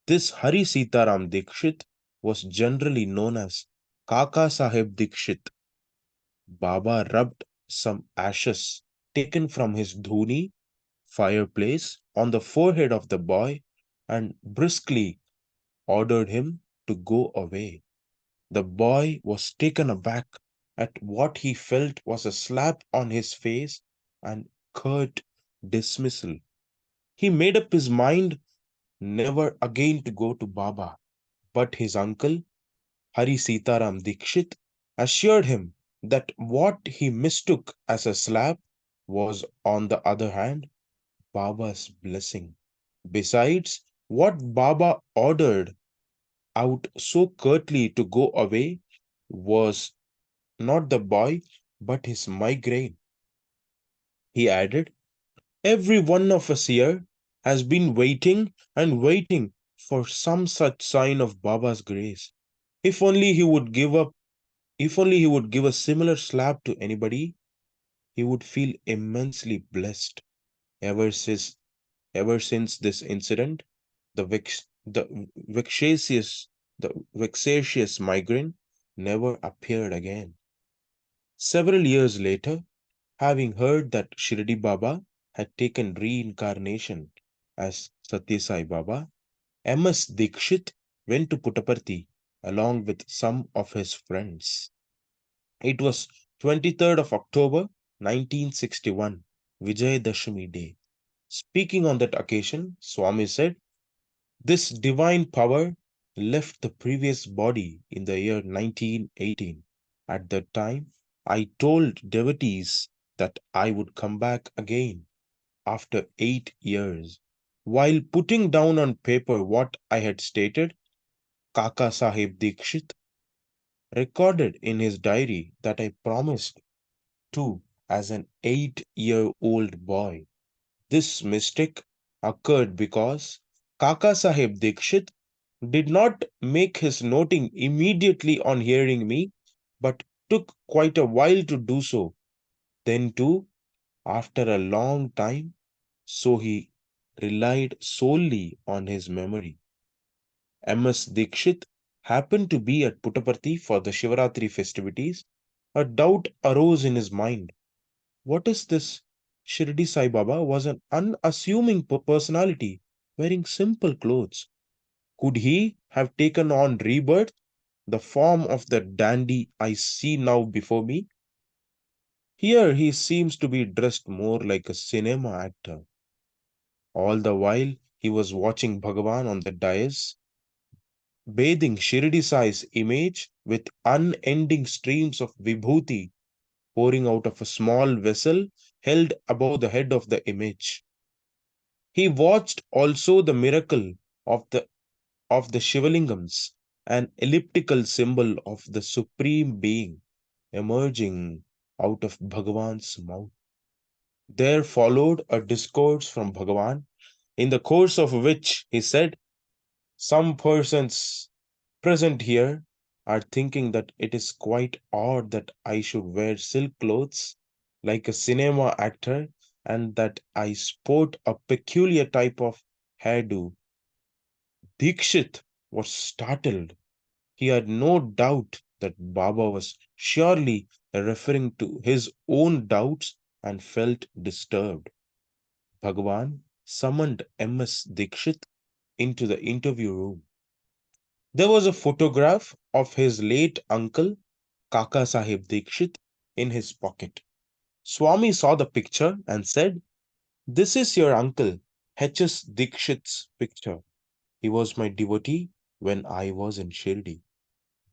This Hari Sitaram Dikshit was generally known as Kaka Sahib Dikshit. Baba rubbed some ashes taken from his dhuni fireplace on the forehead of the boy and briskly ordered him to go away. The boy was taken aback at what he felt was a slap on his face and curt dismissal. He made up his mind never again to go to Baba, but his uncle, Hari Sitaram Dikshit, assured him that what he mistook as a slap was, on the other hand, Baba's blessing. Besides, what Baba ordered out so curtly to go away was not the boy, but his migraine. He added, every one of us here has been waiting and waiting for some such sign of Baba's grace. If only he would if only he would give a similar slap to anybody, he would feel immensely blessed. Ever since, ever since this incident, vexatious, the vexatious migraine never appeared again. Several years later, having heard that Shirdi Baba had taken reincarnation as Satya Sai Baba, M.S. Dikshit went to Puttaparthi along with some of his friends. It was 23rd of October 1961, Vijayadashami Day. Speaking on that occasion, Swami said, this divine power left the previous body in the year 1918. At that time, I told devotees that I would come back again after 8 years. While putting down on paper what I had stated, Kaka Sahib Dikshit recorded in his diary that I promised to as an 8-year-old boy. This mistake occurred because Kaka Sahib Dikshit did not make his noting immediately on hearing me, but took quite a while to do so. Then, too, after a long time, so he relied solely on his memory. M.S. Dikshit happened to be at Puttaparthi for the Shivaratri festivities. A doubt arose in his mind. What is this? Shirdi Sai Baba was an unassuming personality, wearing simple clothes. Could he have taken on rebirth, the form of the dandy I see now before me? Here he seems to be dressed more like a cinema actor. All the while he was watching Bhagavan on the dais, bathing Shirdi Sai's image with unending streams of vibhuti pouring out of a small vessel held above the head of the image. He watched also the miracle of the Shivalingams, an elliptical symbol of the Supreme Being. emerging out of Bhagavan's mouth. There followed a discourse from Bhagavan, in the course of which he said, "Some persons present here are thinking that it is quite odd that I should wear silk clothes like a cinema actor and that I sport a peculiar type of hairdo." Dikshit was startled. He had no doubt that Baba was surely referring to his own doubts and felt disturbed. Bhagavan summoned M.S. Dikshit into the interview room. There was a photograph of his late uncle, Kaka Sahib Dikshit, in his pocket. Swami saw the picture and said, "This is your uncle, H.S. Dikshit's picture. He was my devotee when I was in Shirdi.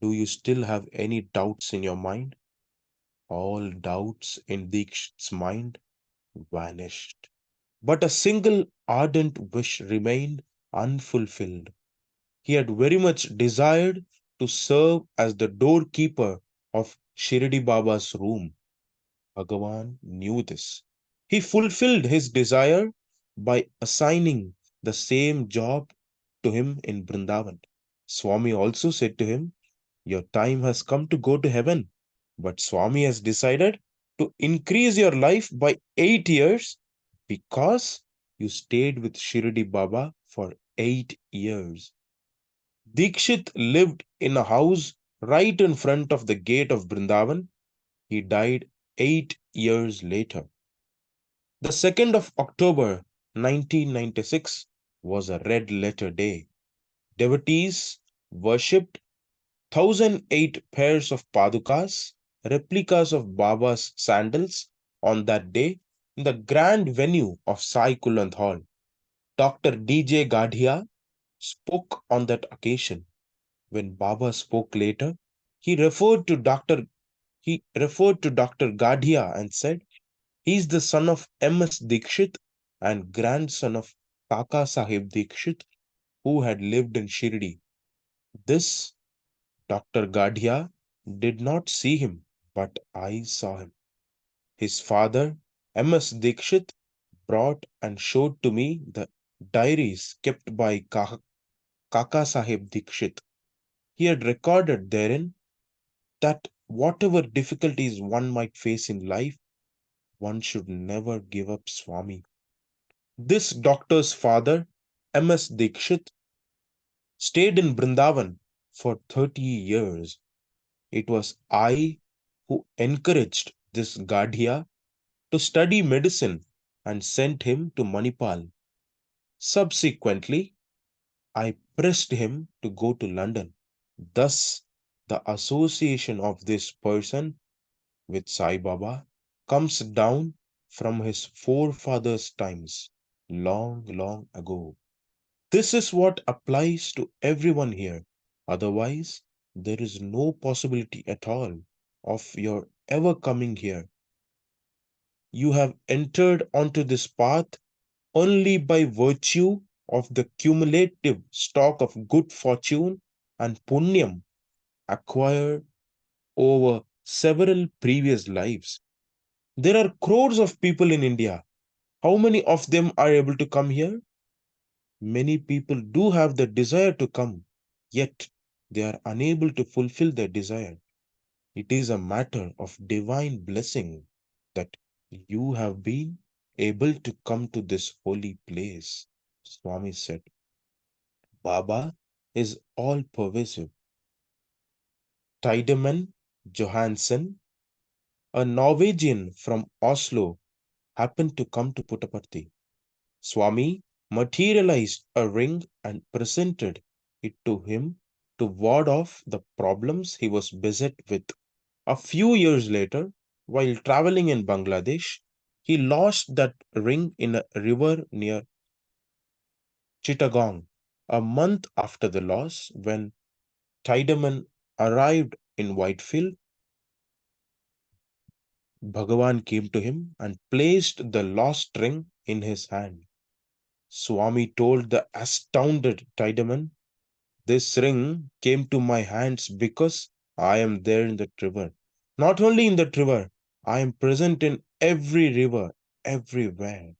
Do you still have any doubts in your mind?" All doubts in Dikshit's mind vanished. But a single ardent wish remained unfulfilled. He had very much desired to serve as the doorkeeper of Shirdi Baba's room. Bhagavan knew this. He fulfilled his desire by assigning the same job to him in Vrindavan. Swami also said to him, "Your time has come to go to heaven, but Swami has decided to increase your life by 8 years because you stayed with Shirdi Baba for 8 years." Dikshit lived in a house right in front of the gate of Vrindavan. He died 8 years later. The 2nd of October 1996 was a red letter day. Devotees worshipped 1008 pairs of padukas, replicas of Baba's sandals, on that day in the grand venue of Sai Kulant Hall. Dr. D.J. Gadhia spoke on that occasion. When Baba spoke later, he referred to Dr. Gadhia and said, "He is the son of M.S. Dikshit and grandson of Kaka Sahib Dikshit, who had lived in Shirdi." This Dr. Gadhia did not see him, but I saw him. His father, M.S. Dikshit, brought and showed to me the diaries kept by Kaka Sahib Dikshit. He had recorded therein that whatever difficulties one might face in life, one should never give up Swami. This doctor's father, M.S. Dikshit, stayed in Brindavan for 30 years. It was I who encouraged this Gadhia to study medicine and sent him to Manipal. Subsequently, I pressed him to go to London. Thus, the association of this person with Sai Baba comes down from his forefathers' times, long, long ago. This is what applies to everyone here. Otherwise, there is no possibility at all of your ever coming here. You have entered onto this path only by virtue of the cumulative stock of good fortune and punyam acquired over several previous lives. There are crores of people in India. How many of them are able to come here? Many people do have the desire to come, yet they are unable to fulfill their desire. It is a matter of divine blessing that you have been able to come to this holy place. Swami said, Baba is all pervasive. Tiedemann Johansson, a Norwegian from Oslo, happened to come to Puttaparthi. Swami materialized a ring and presented it to him to ward off the problems he was beset with. A few years later, while traveling in Bangladesh, he lost that ring in a river near Chittagong. A month after the loss, when Tiedemann arrived in Whitefield, Bhagavan came to him and placed the lost ring in his hand. Swami told the astounded Tiedemann, "This ring came to my hands because I am there in the river. Not only in that river, I am present in every river, everywhere.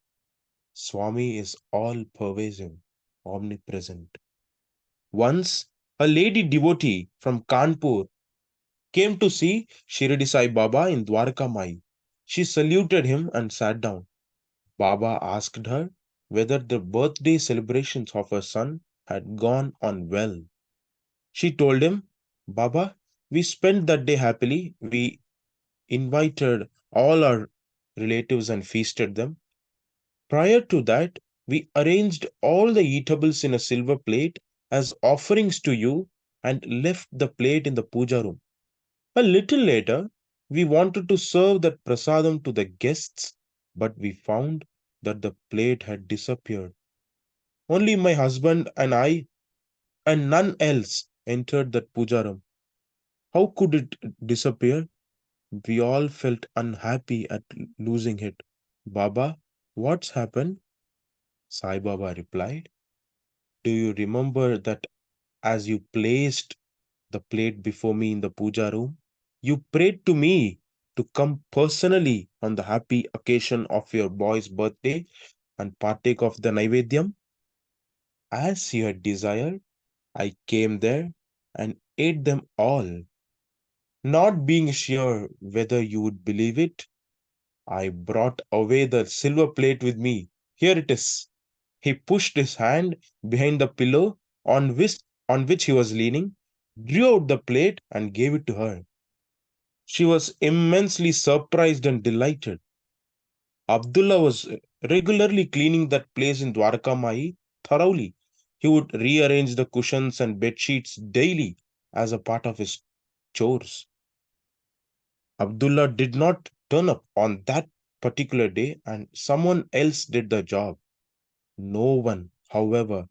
Swami is all pervasive, omnipresent. Once, a lady devotee from Kanpur came to see Shirdi Sai Baba in Dwarka Mai. She saluted him and sat down. Baba asked her whether the birthday celebrations of her son had gone on well. She told him, Baba, we spent that day happily. We invited all our relatives and feasted them. Prior to that, we arranged all the eatables in a silver plate as offerings to you and left the plate in the puja room. A little later, we wanted to serve that prasadam to the guests, but we found that the plate had disappeared. Only my husband and I and none else entered that puja room. How could it disappear? We all felt unhappy at losing it. Baba, what's happened? Sai Baba replied, do you remember that as you placed the plate before me in the puja room, you prayed to me to come personally on the happy occasion of your boy's birthday and partake of the Naivedyam? As you had desired, I came there and ate them all. Not being sure whether you would believe it, I brought away the silver plate with me. Here it is. He pushed his hand behind the pillow on which he was leaning, drew out the plate, and gave it to her. She was immensely surprised and delighted. Abdullah was regularly cleaning that place in Dwarka Mai thoroughly. He would rearrange the cushions and bed sheets daily as a part of his chores. Abdullah did not turn up on that particular day and someone else did the job. No one, however,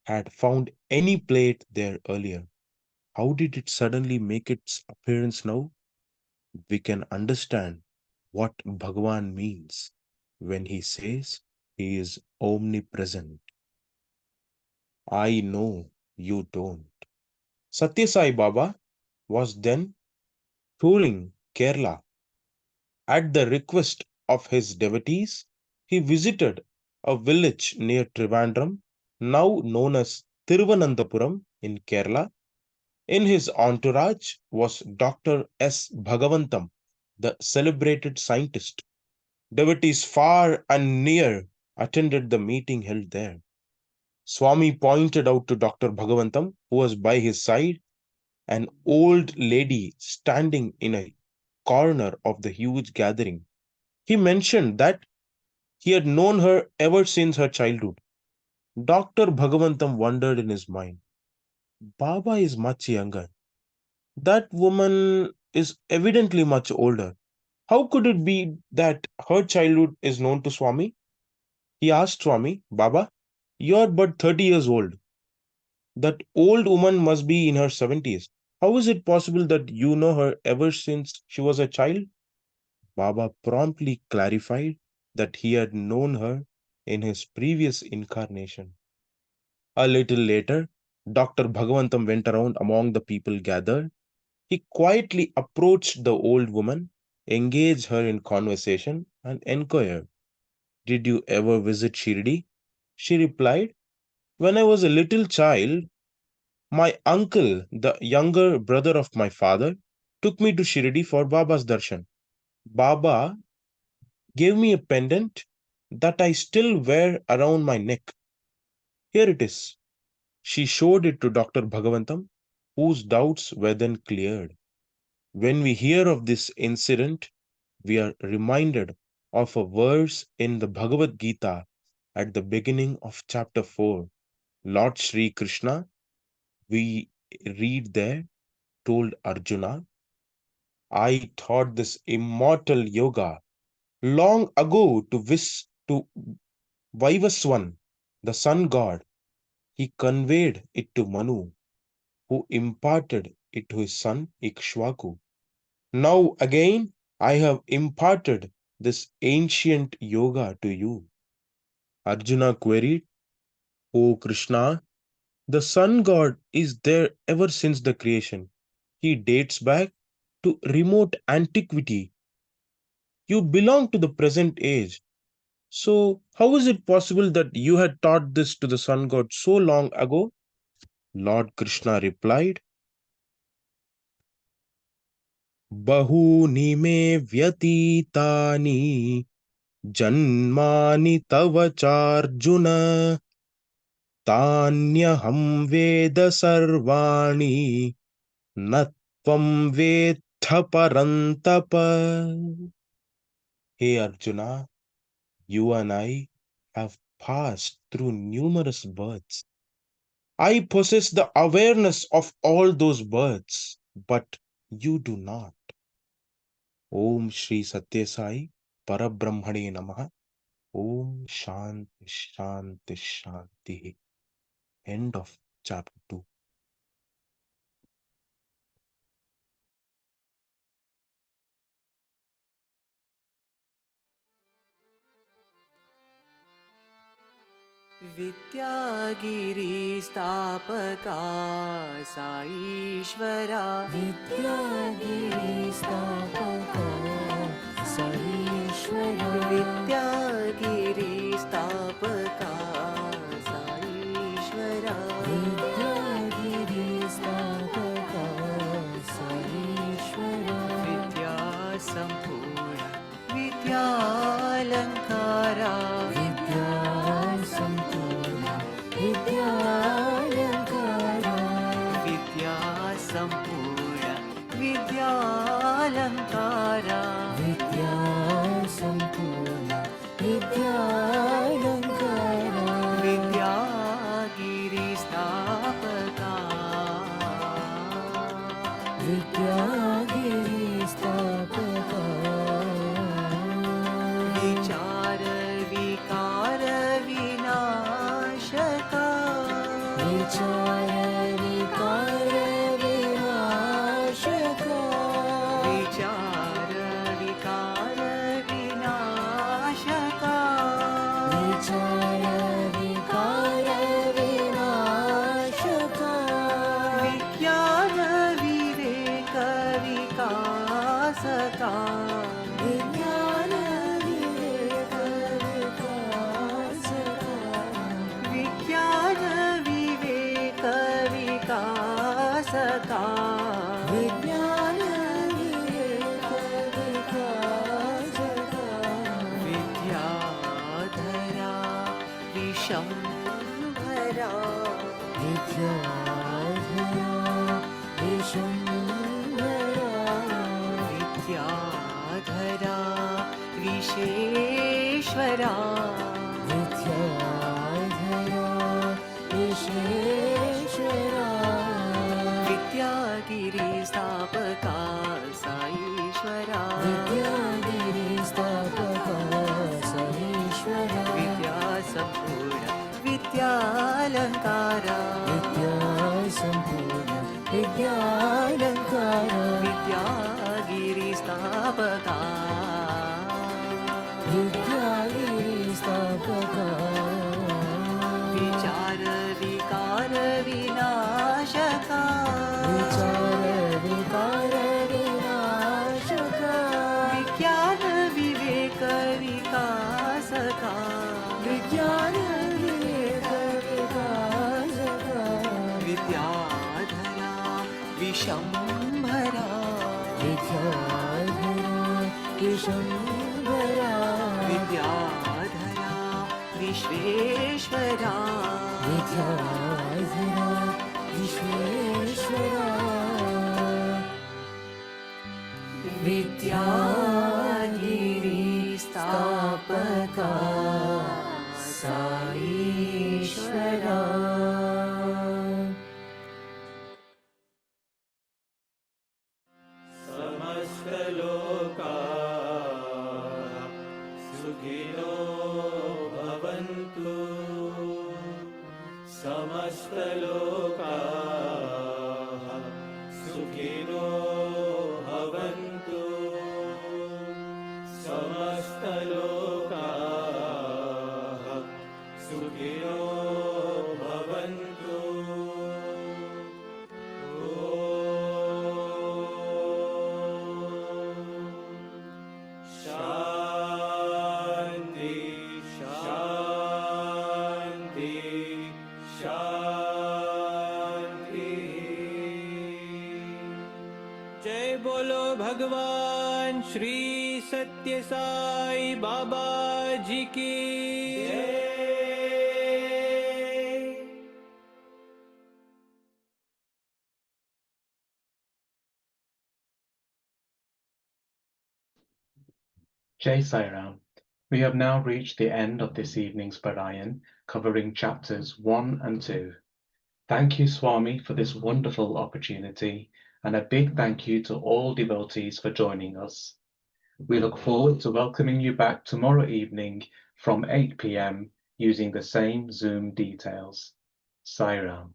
had found any plate there earlier. How did it suddenly make its appearance now? We can understand what Bhagavan means when he says he is omnipresent. I know you don't. Satya Sai Baba was then touring Kerala. At the request of his devotees, he visited a village near Trivandrum, now known as Thiruvananthapuram in Kerala. In his entourage was Dr. S. Bhagavantam, the celebrated scientist. Devotees far and near attended the meeting held there. Swami pointed out to Dr. Bhagavantam, who was by his side, an old lady standing in a corner of the huge gathering. He mentioned that he had known her ever since her childhood. Dr. Bhagavantam wondered in his mind, Baba is much younger. That woman is evidently much older. How could it be that her childhood is known to Swami? He asked Swami, Baba, you're but 30 years old. That old woman must be in her 70s. How is it possible that you know her ever since she was a child? Baba promptly clarified that he had known her in his previous incarnation. A little later, Dr. Bhagavantam went around among the people gathered. He quietly approached the old woman, engaged her in conversation, and inquired, did you ever visit Shirdi? She replied, when I was a little child, my uncle, the younger brother of my father, took me to Shirdi for Baba's darshan. Baba gave me a pendant that I still wear around my neck. Here it is. She showed it to Dr. Bhagavantam, whose doubts were then cleared. When we hear of this incident, we are reminded of a verse in the Bhagavad Gita at the beginning of chapter 4. Lord Sri Krishna, we read there, told Arjuna, I taught this immortal yoga long ago to Vaivaswan, the sun god. He conveyed it to Manu, who imparted it to his son Ikshvaku. Now again, I have imparted this ancient yoga to you. Arjuna queried, O Krishna, the sun god is there ever since the creation. He dates back to remote antiquity. You belong to the present age. So, how is it possible that you had taught this to the sun god so long ago? Lord Krishna replied, Bahuni me vyatitani janmani tava charjuna tanyaham veda sarvani natvam vedha parantapa. Hey Arjuna, you and I have passed through numerous births. I possess the awareness of all those births, but you do not. Om Shri Satya Sai Parabrahmane Namaha. Om Shanti Shanti Shanti. End of chapter 2. विद्यागिरिस्थापका साईश्वरा विद्यागिरिस्थापका साईश्वरा विद्यागिरिस्थापका साईश्वरा विद्यागिरिस्थापका साईश्वरा विद्यासम्पूर्ण विद्यालङ्कारा विद्यालङ्कारा विद्यासम्पूर्ण विद्यालङ्कारा विद्यासम्पूर्ण विद्यालङ्कारा विद्यागिरिस्थापका विद्यागिरिस्थापका विचार विकार विनाशका विचार विकार विनाशका विचार विकार विनाशका विचार विकार विनाशका विज्ञान विवेक विकासका विज्ञान विवेक विकासका विज्ञान विवेक विकासका विज्ञान विवेक विकासका विद्याधरा विशम्भरा विद्याधरा विशम्भरा विद्याधरा विशेश्वरा विद्याधरा विशेश्वरा विद्यागिरिस्थापका साईश्वरा विद्यागिरिस्थापका साईश्वरा विद्यासम्पूर्ण विद्यालङ्कारा विद्यासम्पूर्ण विद्यालङ्कारा विद्यागिरिस्थापका विद्यागिरिस्थापका विचार विकार विनाशका विचार विकार विनाशका विज्ञान विवेक विकासका विज्ञान विवेक विकासका विद्याधरा विशम्भरा विद्याधरा विशम्भरा विद्याधरा विश्वेश्वरा विद्याधरा विश्वेश्वरा विद्यागिरिस्थापका साईश्वरा समस्तलोकाः सुखिनो भवन्तु समस्तलोकाः सुखिनो भवन्तु समस्तलोकाः सुखिनो भवन्तु भगवान श्री सत्य साई बाबा जी की जय। Jai Sai Ram. We have now reached the end of this evening's Parayan, covering chapters 1 and 2. Thank you, Swami, for this wonderful opportunity, and a big thank you to all devotees for joining us. We look forward to welcoming you back tomorrow evening from 8 p.m. using the same Zoom details. Sai Ram.